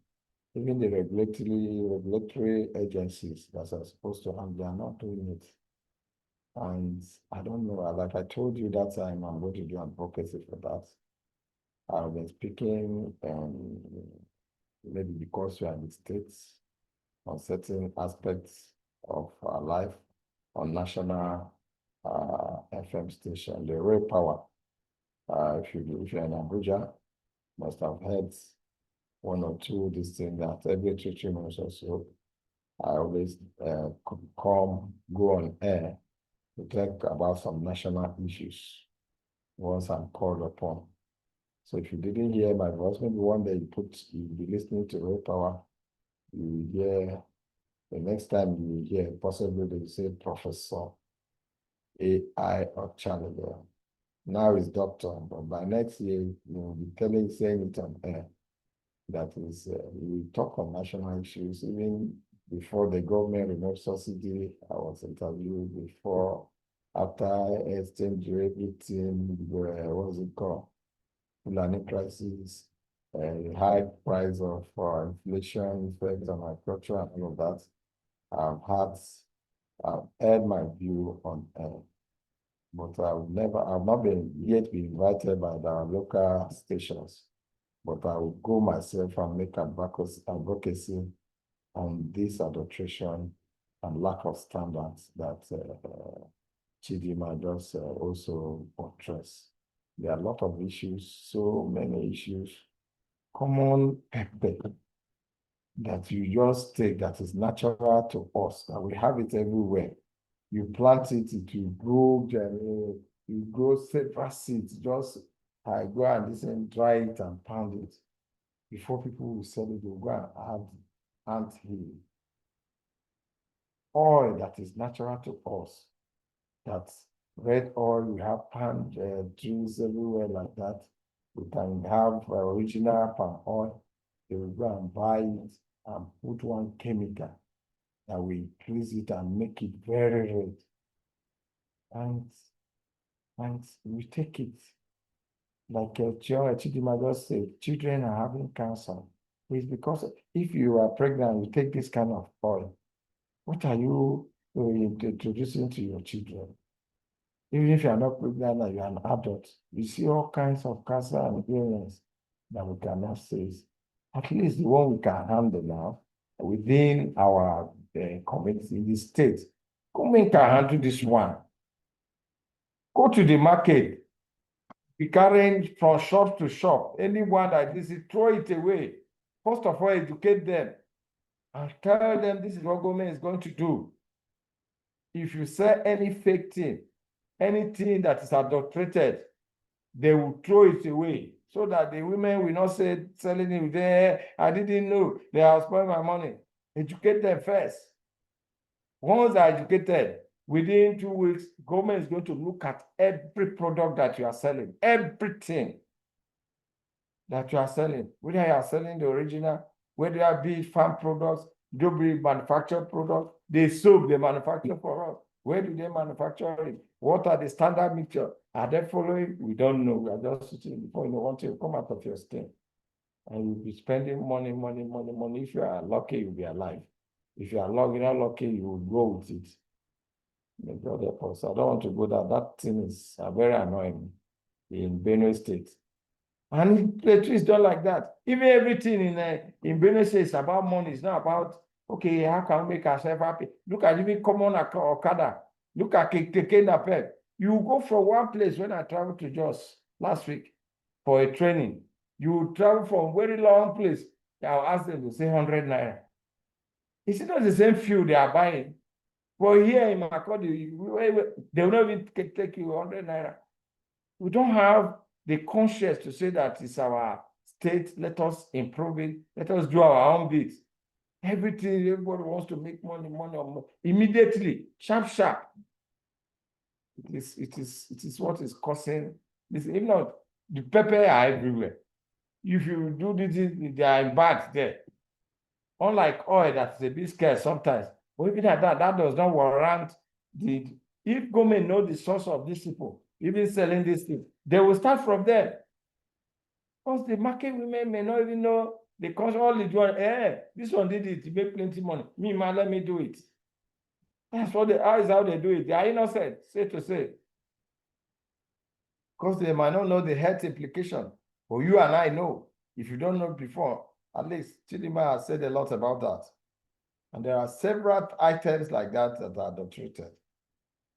Even the regulatory agencies that are supposed to handle, they are not doing it. And I don't know, like I told you that time, I'm going to do advocacy for that. I've been speaking, maybe because we are in the States, on certain aspects of our life, on national FM station, the rail power. If you're in Abuja, must have heard one or two this thing that every 3 months or so, I always go on air to talk about some national issues once I'm called upon. So if you didn't hear my voice, maybe one day you'll be listening to Rail Power, you will hear, the next time you will hear, possibly they say Professor AI or Charlie there. Now it's doctor, but by next year, you will be saying it on air. That is, we talk on national issues. Even before the government removed subsidy, I was interviewed before, after exchange rate, everything, what's it called? Fulani crisis, high price of inflation effects on agriculture and all of that. I've heard my view on air. But I've not been yet been invited by the local stations. But I will go myself and make advocacy on this adulteration and lack of standards that Chidima just also portrays. There are a lot of issues, so many issues, common pepper that you just take that is natural to us, that we have it everywhere. You plant it, it will grow, you grow several seeds. Just I go and listen, dry it and pound it. Before people will sell it, they'll go and add ant hill. Oil that is natural to us. That's red oil, we have palm trees everywhere like that. We can have original palm oil. They will go and buy it and put one chemical that will increase it and make it very red. And we take it. Like Chidima just said, children are having cancer. It's because if you are pregnant, you take this kind of oil. What are you introducing to your children? Even if you are not pregnant and you are an adult, you see all kinds of cancer and illness that we cannot say. At least the one we can handle now within our community, the state. Government can handle this one. Go to the market, be carrying from shop to shop. Anyone that this is, throw it away. First of all, educate them and tell them this is what government is going to do. If you sell any fake thing, anything that is adulterated, they will throw it away so that the women will not say selling it there. I didn't know, they have spoiled my money. Educate them first. Once they're educated, within 2 weeks, government is going to look at every product that you are selling, everything that you are selling, whether you are selling the original, whether it be farm products, do be manufactured products, the soap they manufacture for us. Where do they manufacture it? What are the standard mixture? Are they following? We don't know. We are just sitting before you want to come out of your skin. And you'll be spending money. If you are lucky, you'll be alive. If you are not lucky, you will go with it. May God help us. I don't want to go there. That thing is very annoying in Benue State. And the is done like that. Even everything in Benue State is about money. It's not about, okay, how can we make ourselves happy? Look at even common Okada. Look at Keke Napep. You go from one place when I traveled to Jos last week for a training. You travel from a very long place. I'll ask them to say 100 naira. It's not the same fuel they are buying. But here in Makodi, they will not even take you 100 naira. We don't have the conscience to say that it's our state, let us improve it, let us do our own bit. Everything, everybody wants to make money immediately, sharp. It is what is causing this. If not, the pepper are everywhere. If you do this, they are in bags there. Unlike oil, that's a bit scarce sometimes. But even at that does not warrant if government know the source of these people, even selling these things, they will start from there. Because the market women may not even know the cost. All the one, this one did it, he made plenty money. Me, man, let me do it. That's what how they do it. They are innocent, say to say. Because they might not know the health implication. But you and I know. If you don't know before, at least Chidima has said a lot about that. And there are several items like that that are adulterated.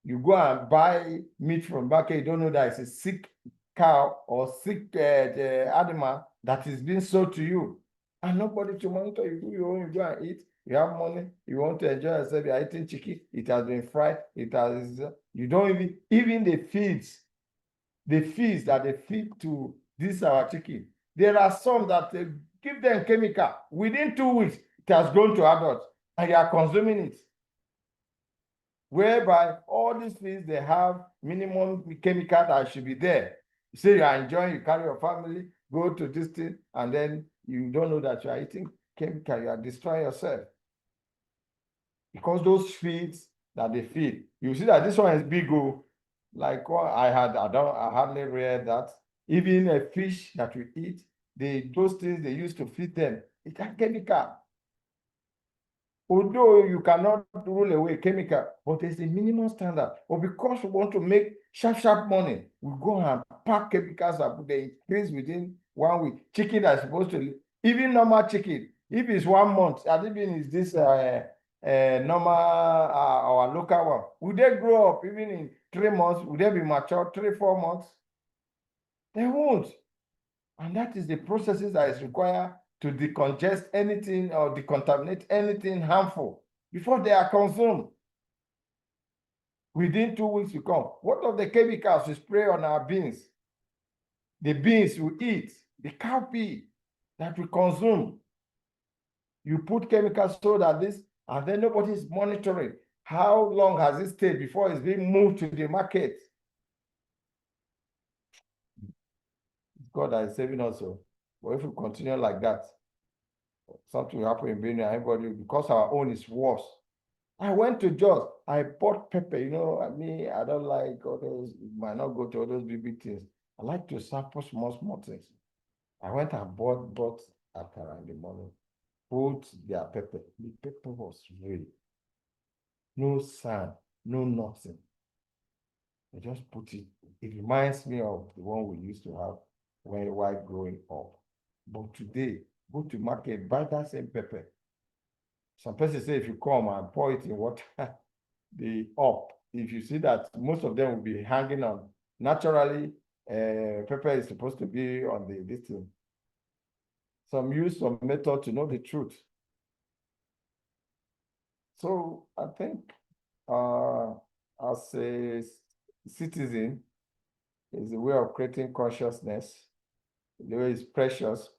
You go and buy meat from market, you don't know that it's a sick cow or sick animal that is being sold to you. And nobody to monitor. You do your own, you go and eat, you have money, you want to enjoy yourself, you're eating chicken, it has been fried, you don't even the feeds that they feed to this our chicken. There are some that they give them chemical. Within 2 weeks, it has grown to adult, and you are consuming it. Whereby all these things, they have minimum chemical that should be there. You say you are enjoying, you carry your family, go to this thing, and then you don't know that you are eating chemical, you are destroying yourself. Because those feeds that they feed, you see that this one is big. Like what I hardly read that even a fish that we eat, those things they used to feed them, it has chemical. Although you cannot rule away chemical, but there's a minimum standard. But because we want to make sharp money, we go and pack chemicals and they increase within 1 week. Chicken that's supposed to, even normal chicken, if it's 1 month, and even is this normal our local one, will they grow up even in 3 months? Will they be mature 3-4 months? They won't. And that is the processes that is required to decongest anything or decontaminate anything harmful before they are consumed. Within 2 weeks, you come. What of the chemicals we spray on our beans? The beans we eat, the cowpea that we consume. You put chemicals so that this, and then nobody is monitoring. How long has it stayed before it's being moved to the market? God that is saving us. But if we continue like that, something will happen in Benin, everybody, because our own is worse. I went to Jos, I bought pepper, I don't like all those, might not go to all those big things. I like to sample small things. I went and bought akara in the morning, put their pepper. The pepper was real. No sand, no nothing. I just put it. It reminds me of the one we used to have while growing up. But today, go to market, buy that same pepper. Some persons say if you come and pour it in water, if you see that most of them will be hanging on. Naturally, pepper is supposed to be on this thing. Some use some method to know the truth. So I think as a citizen, is a way of creating consciousness. The way is precious.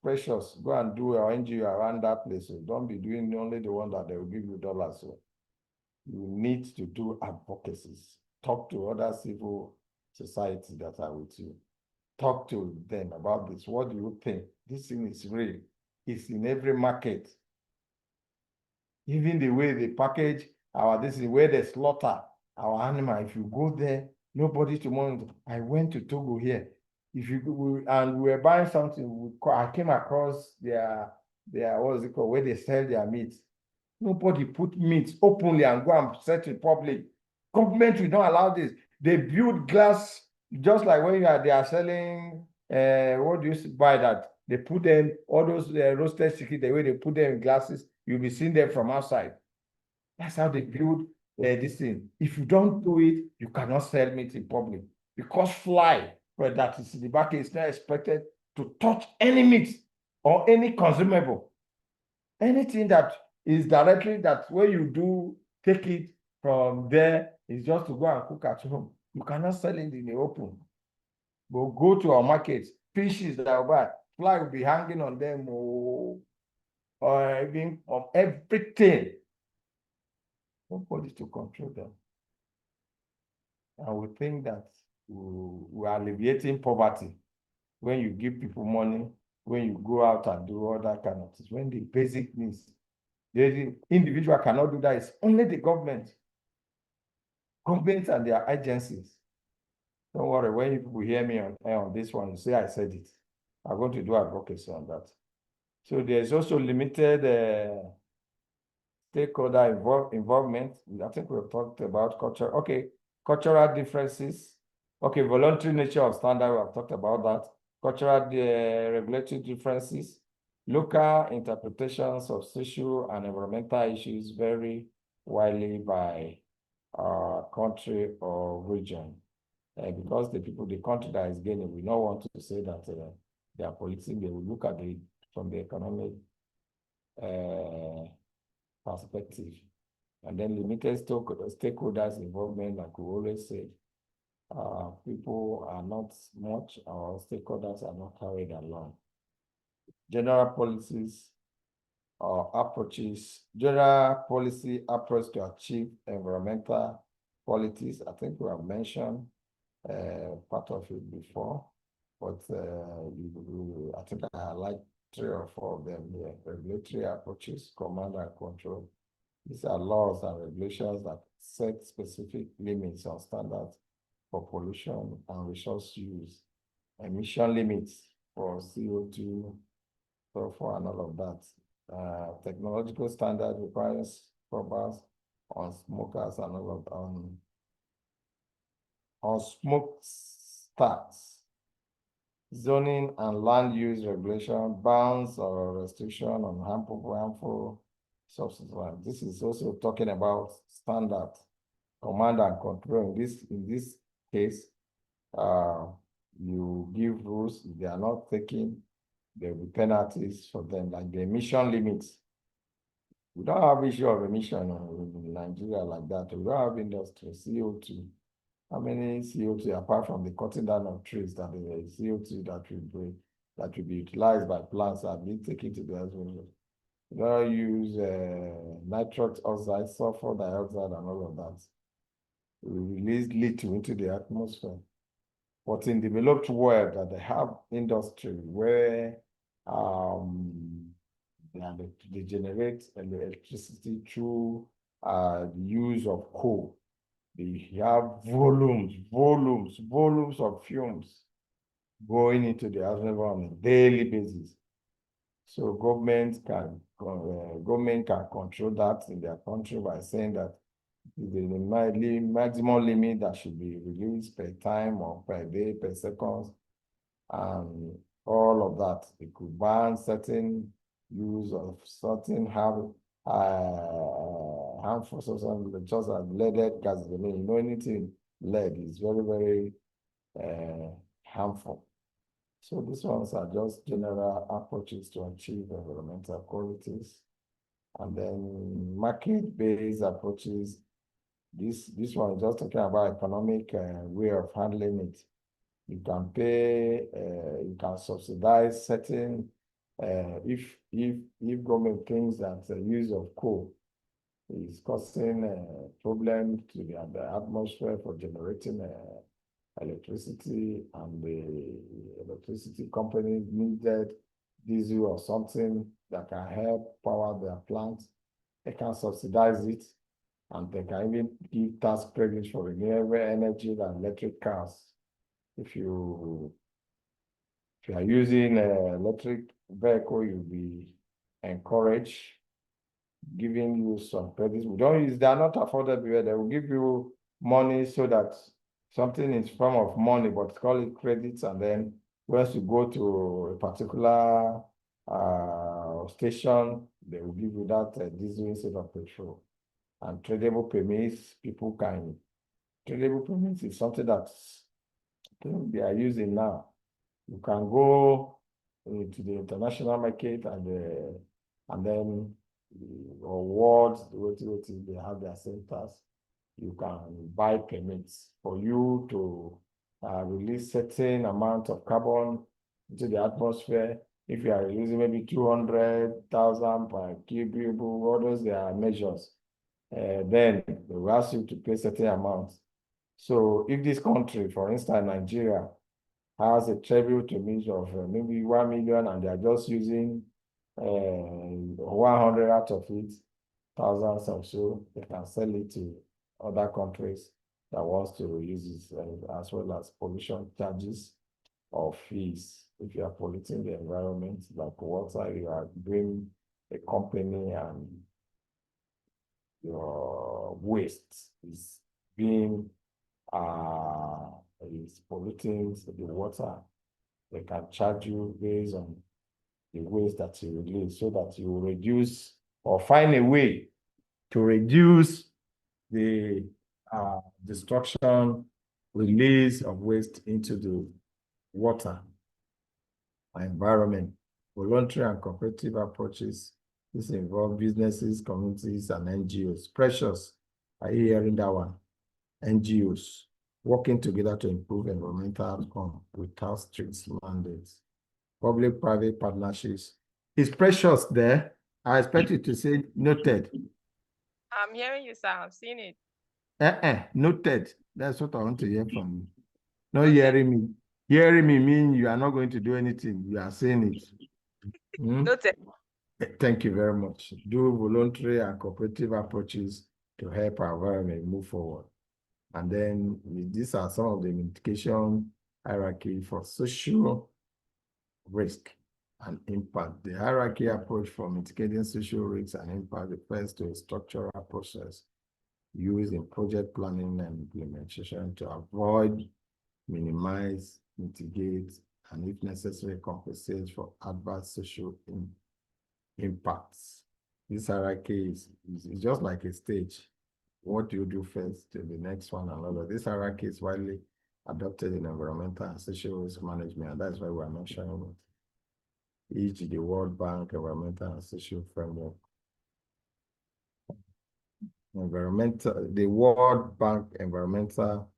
Go and do your NGO around that place. So don't be doing only the one that they will give you dollars. So you need to do advocacies. Talk to other civil society that are with you. Talk to them about this. What do you think? This thing is real. It's in every market. Even the way they package this is the way they slaughter our animal. If you go there, nobody to monitor. I went to Togo here. If you go, and we were buying something, I came across their what is it called, where they sell their meat. Nobody put meat openly and go and set it public. Government will not allow this. They build glass, just like when they are selling, what do you buy that? They put them, all those roasted chicken, the way they put them in glasses, you'll be seeing them from outside. That's how they build this thing. If you don't do it, you cannot sell meat in public. Because fly, but that is in the market, is not expected to touch any meat or any consumable. Anything that is directly that when you do take it from there is just to go and cook at home. You cannot sell it in the open. But go to our markets, fishes that are bad, fly will be hanging on them or even on everything. Nobody to control them. And we think that we are alleviating poverty when you give people money, when you go out and do all that kind of things, when the basic needs. The individual cannot do that. It's only the government. Governments and their agencies. Don't worry, when people hear me on this one, you say I said it. are going to do advocacy on that. So there's also limited stakeholder involvement. I think we've talked about culture. Okay, cultural differences. Okay, voluntary nature of standard, we have talked about that. Cultural regulatory differences. Local interpretations of social and environmental issues vary widely by country or region. Because the country that is gaining, we don't want to say that they are policing, they will look at it from the economic perspective. And then limited stakeholders involvement, like we always say, people are not much, or stakeholders are not carried along. General policies or approaches, general policy approach to achieve environmental qualities. I think we have mentioned part of it before, but I think I like 3 or 4 of them here. Regulatory approaches, command and control. These are laws and regulations that set specific limits on standards for pollution and resource use, emission limits for CO2, sulfur, and all of that. Technological standard requires scrubbers on smokers and all of on smokestacks. Zoning and land use regulation, bans or restriction on harmful substances. This is also talking about standard, command and control. In this case, you give rules. If they are not taken, there will be penalties for them, like the emission limits. We don't have issue of emission in Nigeria like that. We don't have industry, CO2. How many CO2, apart from the cutting down of trees, that the CO2 that will be utilized by plants are being taken to the atmosphere? We don't use nitrous oxide, sulfur dioxide, and all of that. We release little into the atmosphere. But in developed world, that they have industry where they generate electricity through the use of coal. They have volumes of fumes going into the atmosphere on a daily basis. So government can control that in their country by saying that the maximum limit that should be released per time or per day, per second, and all of that. It could ban certain use of certain harmful substances, just as leaded gases. I mean, anything lead is very, very harmful. So these ones are just general approaches to achieve environmental qualities. And then market-based approaches. This one is just talking about economic way of handling it. You can pay, you can subsidize certain, if government thinks that the use of coal is causing a problem to the atmosphere for generating electricity, and the electricity company needed diesel or something that can help power their plant, they can subsidize it, and they can even give tax credits for renewable energy and electric cars. If you are using an electric vehicle, you'll be encouraged, giving you some credits. We don't use, they are not affordable. They will give you money so that something in form of money, but call it credits. And then once you go to a particular station, they will give you that diesel instead of petrol. And tradable permits, tradable permits is something that they are using now. You can go to the international market and then or world, they have their centers. You can buy permits for you to release certain amount of carbon into the atmosphere. If you are releasing maybe 200,000 per cubic, all those they are measures. Then they will ask you to pay certain amounts. So if this country, for instance, Nigeria, has a tribute to means of maybe 1 million, and they are just using 100 out of it, thousands or so, they can sell it to other countries that wants to use it, as well as pollution charges. or fees. If you are polluting the environment, like water, you are doing a company and your waste is being is polluting the water, they can charge you based on the waste that you release so that you reduce or find a way to reduce the destruction, release of waste into the water environment. Voluntary and cooperative approaches. This involve businesses, communities, and NGOs. Precious, are you hearing that one? NGOs working together to improve environmental outcome without strict mandates. Public-private partnerships. Is Precious there? I expect you to say noted. I'm hearing you, sir. I've seen it. Noted. That's what I want to hear from you. Not Noted. hearing me. Hearing me means you are not going to do anything. You are saying it. Noted. Thank you very much. Do voluntary and cooperative approaches to help our environment move forward. And then these are some of the mitigation hierarchy for social risk and impact. The hierarchy approach for mitigating social risks and impact refers to a structural process used in project planning and implementation to avoid, minimize, mitigate, and if necessary, compensate for adverse social impacts. This hierarchy is just like a stage. What do you do first to the next one and all of this hierarchy is widely adopted in environmental and social risk management, and that's why we are not showing it. E.g., the World Bank Environmental and Social Framework. The World Bank Environmental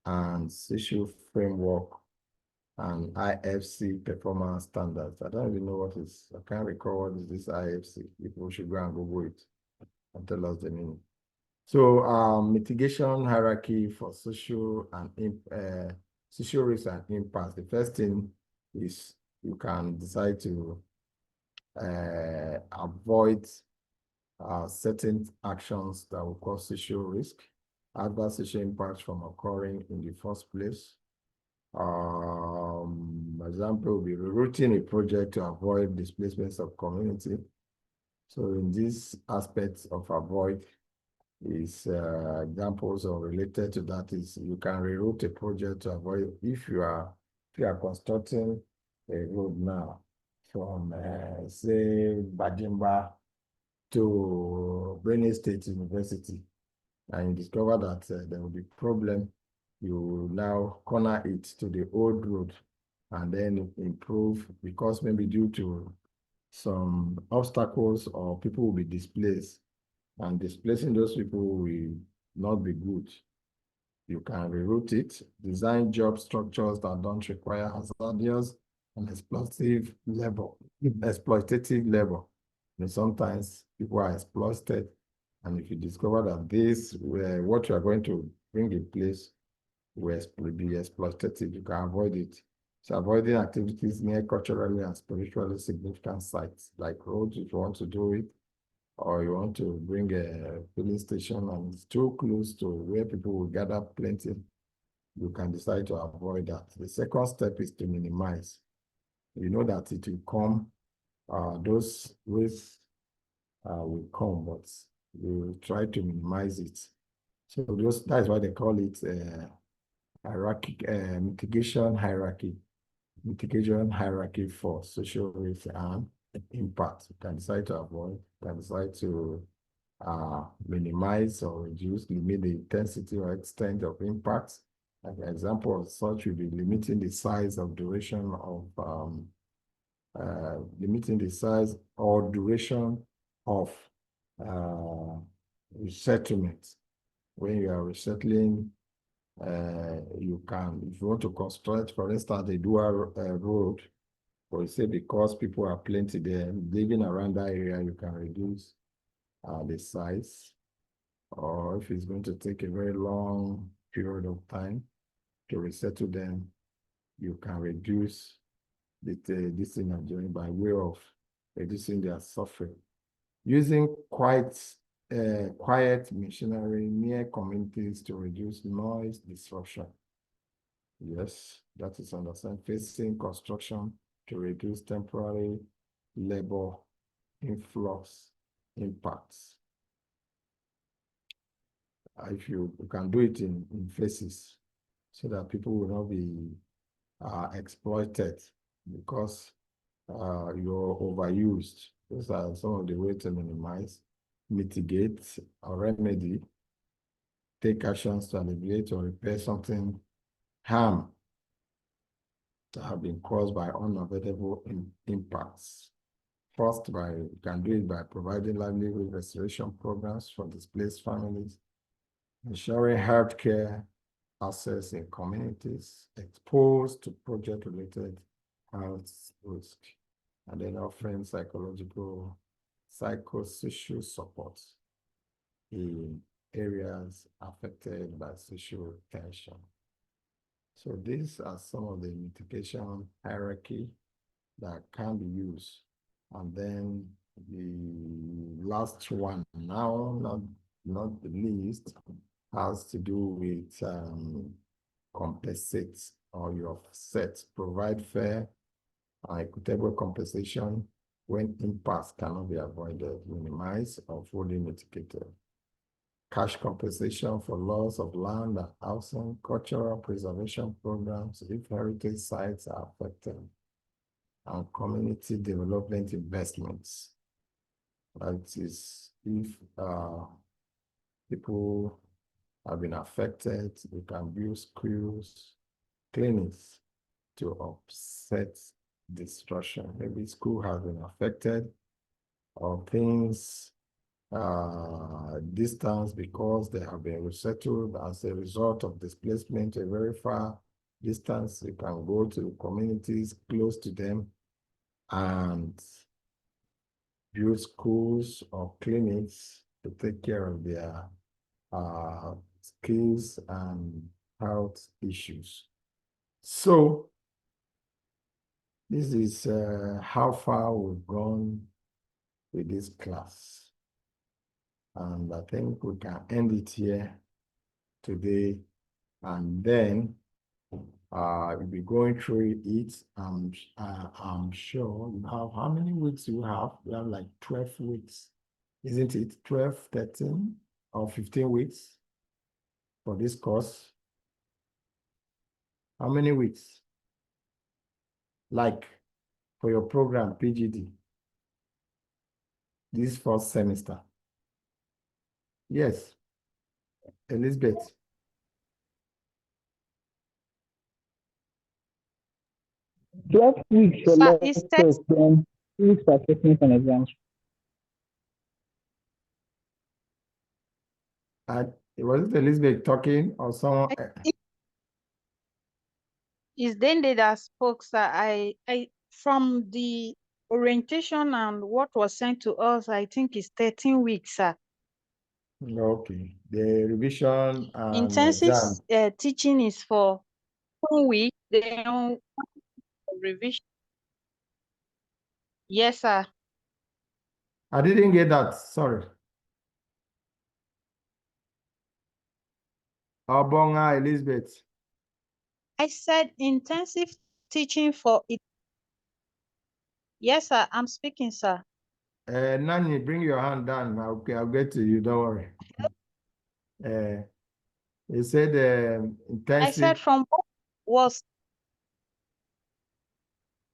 and Social Framework and IFC performance standards. I don't even know what is, I can't recall what is this IFC. People should go and Google it and tell us the meaning. So mitigation hierarchy for social and social risks and impacts. The first thing is you can decide to avoid certain actions that will cause social risk, adverse social impacts from occurring in the first place. Example will be rerouting a project to avoid displacements of community. So in this aspect of avoid is examples or related to that is you can reroute a project to avoid if you are constructing a road now from say Bajimba to Benue State University, and you discover that there will be problem, you now corner it to the old road and then improve, because maybe due to some obstacles or people will be displaced, and displacing those people will not be good. You can reroute it, design job structures that don't require hazardous and exploitative labor. And sometimes people are exploited, and if you discover that this, what you are going to bring in place will be exploitative, you can avoid it. So avoiding activities near culturally and spiritually significant sites, like roads if you want to do it, or you want to bring a filling station and it's too close to where people will gather plenty, you can decide to avoid that. The second step is to minimize. You know that it will come, those risks will come, but you try to minimize it. So that's why they call it hierarchy, mitigation hierarchy for social risk and impact. You can decide to avoid, you can decide to minimize or reduce, limit the intensity or extent of impacts. Like an example of such would be limiting the size of duration of resettlement. When you are resettling, you can, if you want to construct, for instance, a dual road, or you say because people are plenty there, living around that area, you can reduce the size. Or if it's going to take a very long period of time to resettle them, you can reduce this thing I'm doing by way of reducing their suffering. Using quiet machinery near communities to reduce noise disruption. Yes, that is understand. Facing construction to reduce temporary labor influx impacts. If you can do it in phases so that people will not be exploited because you're overused. Those are some of the ways to minimize, mitigate, or remedy, take actions to alleviate or repair something harm that have been caused by unavoidable impacts. First, you can do it by providing livelihood restoration programs for displaced families, ensuring healthcare access in communities exposed to project-related health risk, and then offering psychosocial support in areas affected by social tension. So these are some of the mitigation hierarchy that can be used. And then the last one, now not the least, has to do with compensate or your offset, provide fair and equitable compensation when impacts cannot be avoided, minimized, or fully mitigated. Cash compensation for loss of land and housing, cultural preservation programs if heritage sites are affected, and community development investments. That is, if people have been affected, we can build schools, clinics to offset destruction. Maybe school has been affected or things distance because they have been resettled as a result of displacement a very far distance. You can go to communities close to them and build schools or clinics to take care of their skills and health issues. So this is how far we've gone with this class. And I think we can end it here today. And then we'll be going through it. I'm sure you have, how many weeks do you have? You have like 12 weeks, isn't it? 12, 13, or 15 weeks for this course. How many weeks? Like for your program, PGD, this first semester. Yes, Elizabeth. Twelve weeks for Sir, it's lectures, then 2 weeks for assessment and exams. Was it Elizabeth talking or someone? It's Dende that spoke, sir. I from the orientation and what was sent to us, I think it's 13 weeks, sir. Okay. The revision and Intensive exam. teaching is for 1 week, then revision. Yes, sir. I didn't get that. Sorry. Obonga Elizabeth. I said intensive teaching for it. Yes, sir. I'm speaking, sir. Nani, bring your hand down. Okay, I'll get to you. Don't worry. He said I said intensive. from what was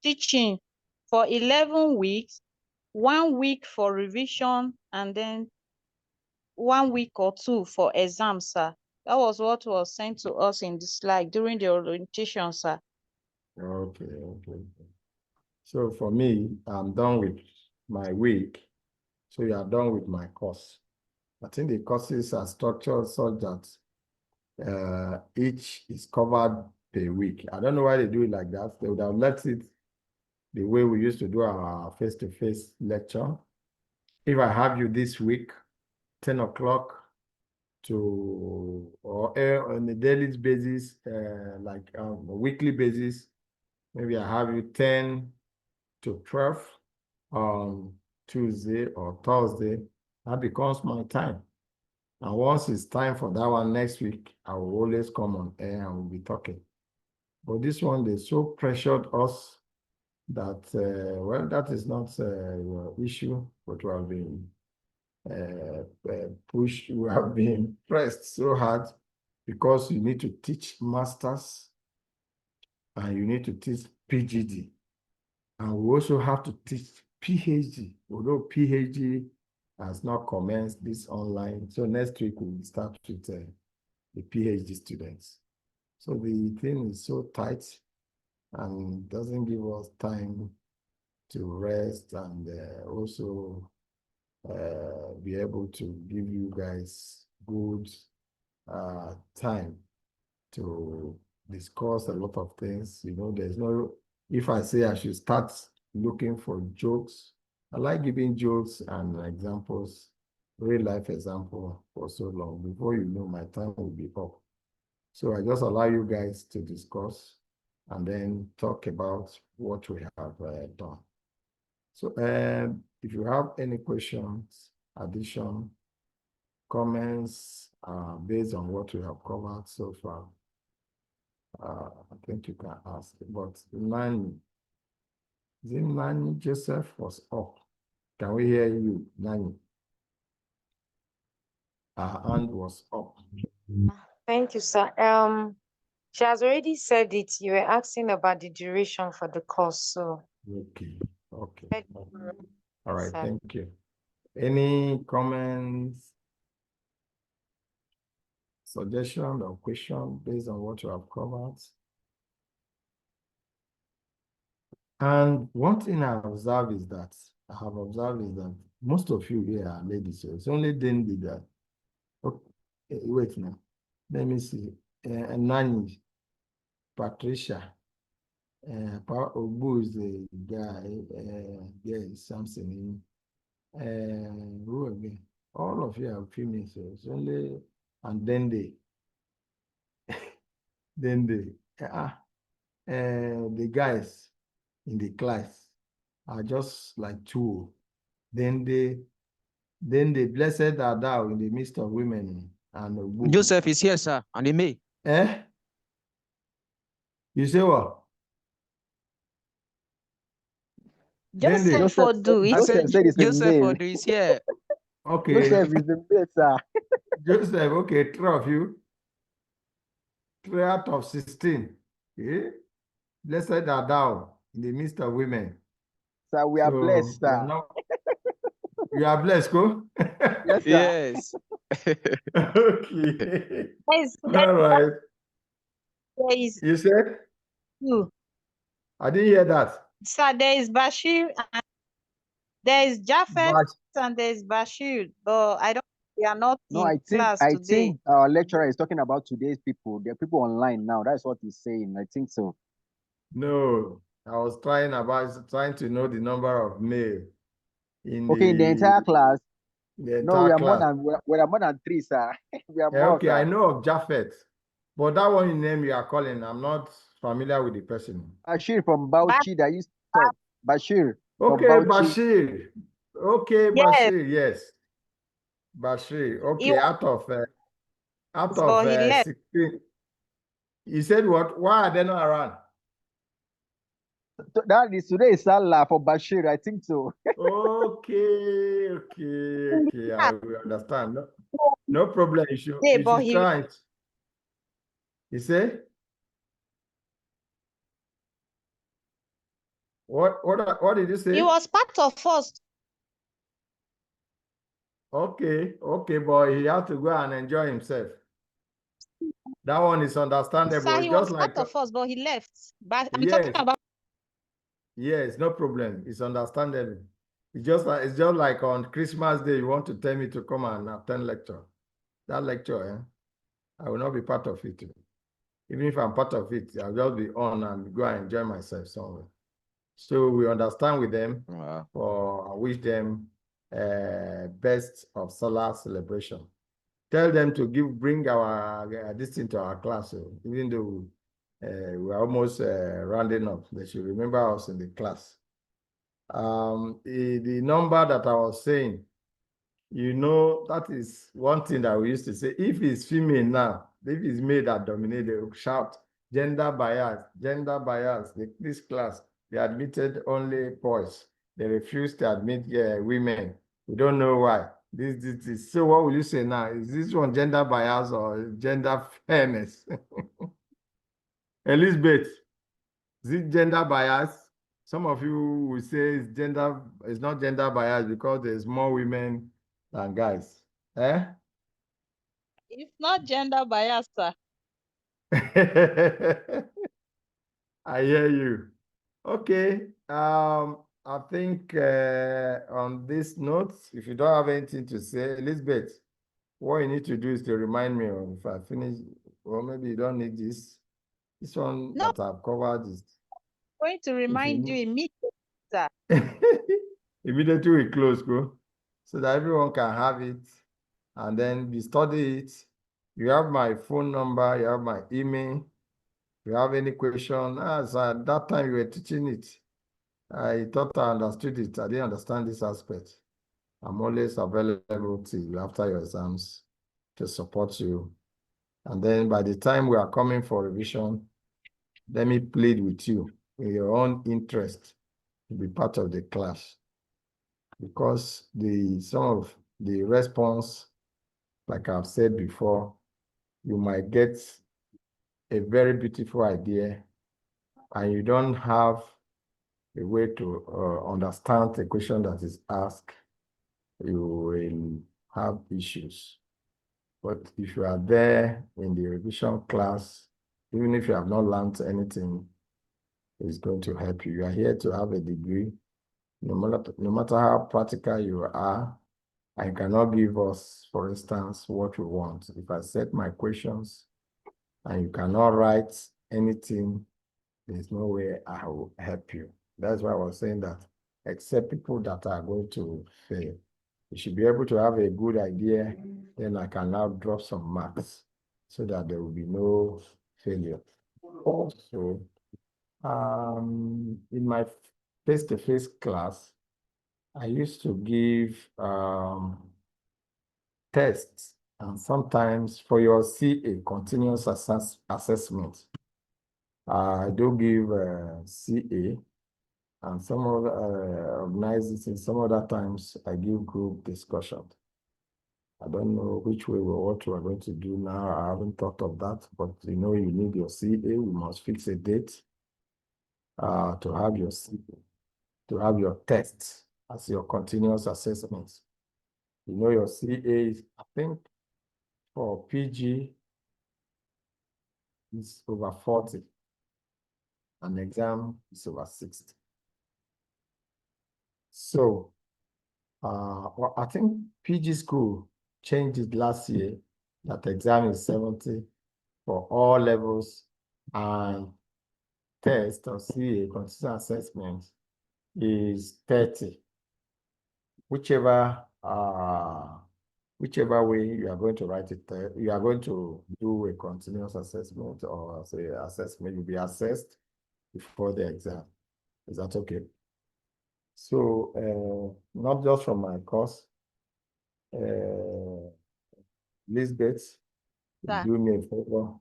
teaching for 11 weeks, 1 week for revision, and then 1 week or 2 for exams, sir. That was what was sent to us in the slide during the orientation, sir. Okay. So for me, I'm done with my week. So you are done with my course. I think the courses are structured such that each is covered per week. I don't know why they do it like that. They would have left it the way we used to do our face-to-face lecture. If I have you this week, 10 o'clock or on a daily basis, like on a weekly basis, maybe I have you 10 to 12 on Tuesday or Thursday. That becomes my time. And once it's time for that one next week, I will always come on air and we'll be talking. But this one, they so pressured us that, well, that is not your issue, but we have been pushed, we have been pressed so hard because you need to teach masters and you need to teach PGD. And we also have to teach PhD, although PhD has not commenced this online. So next week we'll start with the PhD students. So the thing is so tight and doesn't give us time to rest and also be able to give you guys good time to discuss a lot of things. You know, there's no, if I say I should start looking for jokes, I like giving jokes and examples, real life example for so long. Before you know, my time will be up. So I just allow you guys to discuss and then talk about what we have done. So if you have any questions, addition, comments based on what we have covered so far, I think you can ask. But Nani, is it Nani Joseph was up? Can we hear you, Nani? Her hand was up. Thank you, sir. She has already said it. You were asking about the duration for the course, so. Okay. All right, thank you. Any comments, suggestion or question based on what you have covered? And one thing I observe is that most of you here are ladies. So it's only then did that. Okay, wait now. Let me see. Nani, Patricia, Obu is the guy. Yes, something. Who again? All of you are females. So it's only, and then the guys in the class are just like two. Then the blessed are thou in the midst of women and Obu. Joseph is here, sir, and he may. You say what? Joseph Fodu. I said Joseph Fodu is here. Okay. Joseph is the best, sir. Joseph, okay, 3 of you. 3 out of 16. Okay? Blessed are thou in the midst of women. Sir, we are blessed, sir. You are blessed, go? Yes, sir. Yes. Okay. All right. You said? You. I didn't hear that. Sir, there is Bashir, and there is Japheth, and there is Bashir. But I don't. We are not in class today. I think our lecturer is talking about today's people. There are people online now. That's what he's saying. I think so. No, I was trying to know the number of male in the entire class. The entire no, we are class. We are more than 3, sir. We are more. Okay, sir. I know of Japheth, but that one name you are calling, I'm not familiar with the person. Bashir from Bauchi that used to talk. Bashir. Okay, Bashir. Okay, yes. Bashir, yes. Bashir. Okay, out of 16. You said what? Why are they not around? That is today is Salah for Bashir, I think so. Okay. I will understand. No problem. You should try it. You say? What did you say? He was part of us. Okay, boy. He had to go and enjoy himself. That one is understandable. Sir, he was part of us, but he left. But I'm talking about. Yes, no problem. It's understandable. It's just like on Christmas Day, you want to tell me to come and attend lecture. That lecture, I will not be part of it. Even if I'm part of it, I'll just be on and go and enjoy myself somewhere. So we understand with them. I wish them best of Salah celebration. Tell them to bring our this into our class, even though we're almost rounding up. They should remember us in the class. The number that I was saying, that is one thing that we used to say. If it's female now, if it's male that dominate, they will shout Gender bias. This class, they admitted only boys. They refused to admit women. We don't know why. This. So what will you say now? Is this one gender bias or gender fairness? Elizabeth, is it gender bias? Some of you will say it's not gender bias because there's more women than guys. Eh? It's not gender bias, sir. I hear you. Okay. I think on this note, if you don't have anything to say, Elizabeth, what you need to do is to remind me of if I finish, or maybe you don't need this. This one No, that I've covered is I'm going to remind you immediately, sir. immediately we close, go, so that everyone can have it, and then we study it. You have my phone number, you have my email. If you have any question, as at that time you were teaching it, I thought I understood it. I didn't understand this aspect. I'm always available till after your exams to support you. And then by the time we are coming for revision, let me plead with you in your own interest to be part of the class. Because some of the response, like I've said before, you might get a very beautiful idea and you don't have a way to understand the question that is asked, you will have issues. But if you are there in the revision class, even if you have not learned anything, it's going to help you. You are here to have a degree. No matter how practical you are, I cannot give us, for instance, what we want. If I set my questions and you cannot write anything, there's no way I will help you. That's why I was saying that, except people that are going to fail. You should be able to have a good idea, then I can now drop some marks so that there will be no failure. Also, in my face-to-face class, I used to give tests, and sometimes for your CA, continuous assessment, I do give CA, and some other organizations, some other times I give group discussion. I don't know which way or what we are going to do now. I haven't thought of that, but you know, you need your CA. We must fix a date to have your CA, to have your tests as your continuous assessments. You know, your CA is, I think, for PG is over 40. An exam is over 60. So well, I think PG school changed it last year that exam is 70 for all levels, and test or CA, continuous assessment, is 30. Whichever way you are going to write it, you are going to do a continuous assessment or say assessment, you'll be assessed before the exam. Is that okay? So not just from my course, Lisbeth, do me a favor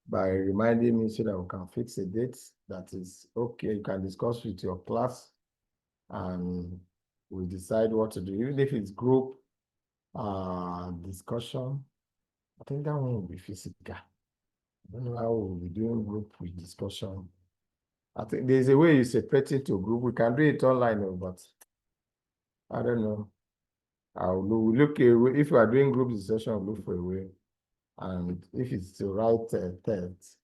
by reminding me so that we can fix a date that is okay. You can discuss with your class and we decide what to do. Even if it's group discussion, I think that one will be physical. I don't know how we'll be doing group with discussion. I think there's a way you separate it to group. We can do it online, but I don't know. I'll look away. If we are doing group discussion, I'll look for a way. And if it's to write tests,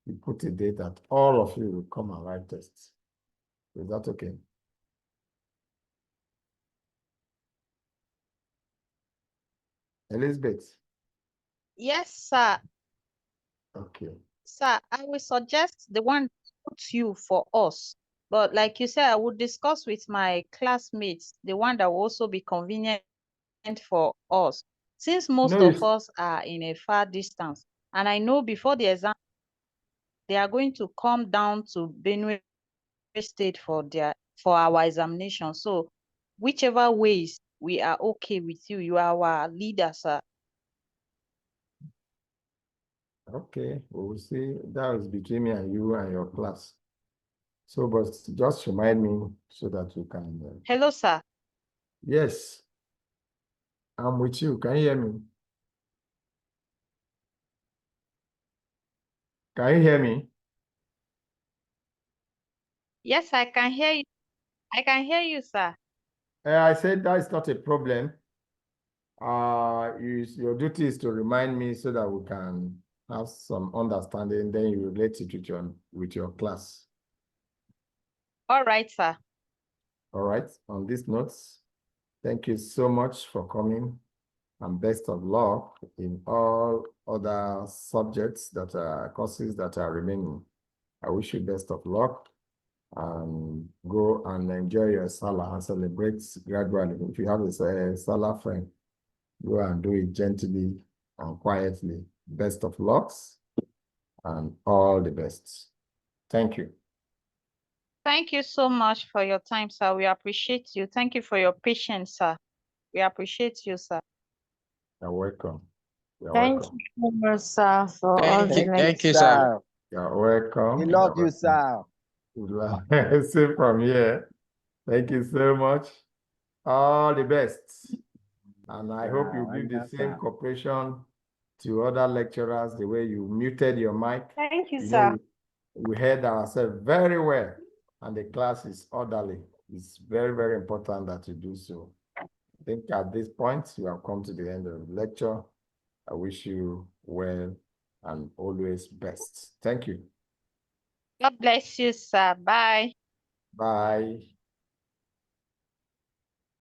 you put a date that all of you will come and write tests. Is that okay? Elizabeth? Yes, sir. Okay. Sir, I will suggest the one suits you for us. But like you said, I would discuss with my classmates, the one that will also be convenient for us. Since most No, of us are in a far distance, and I know before the exam, they are going to come down to Benue State for our examination. So whichever ways we are okay with you, you are our leader, sir. Okay, we will see. That is between me and you and your class. So, but just remind me so that we can. Hello, sir. Yes, I'm with you. Can you hear me? Can you hear me? Yes, I can hear you. I can hear you, sir. I said that is not a problem. Your duty is to remind me so that we can have some understanding. Then you relate it with your class. All right, sir. All right. On these notes, thank you so much for coming, and best of luck in all other subjects that are courses that are remaining. I wish you best of luck, and go and enjoy your Salah and celebrate gradually. If you have a Salah friend, go and do it gently and quietly. Best of lucks and all the best. Thank you. Thank you so much for your time, sir. We appreciate you. Thank you for your patience, sir. We appreciate you, sir. You're welcome. You're Thank welcome. you so much, sir, for all the Thank you, sir. lectures. You're welcome. We love you, sir. Same from here. Thank you so much. All the best. And I hope you give the same cooperation to other lecturers, the way you muted your mic. Thank you, You sir. know, we heard ourselves very well, and the class is orderly. It's very, very important that you do so. I think at this point, you have come to the end of the lecture. I wish you well and always best. Thank you. God bless you, sir. Bye. Bye.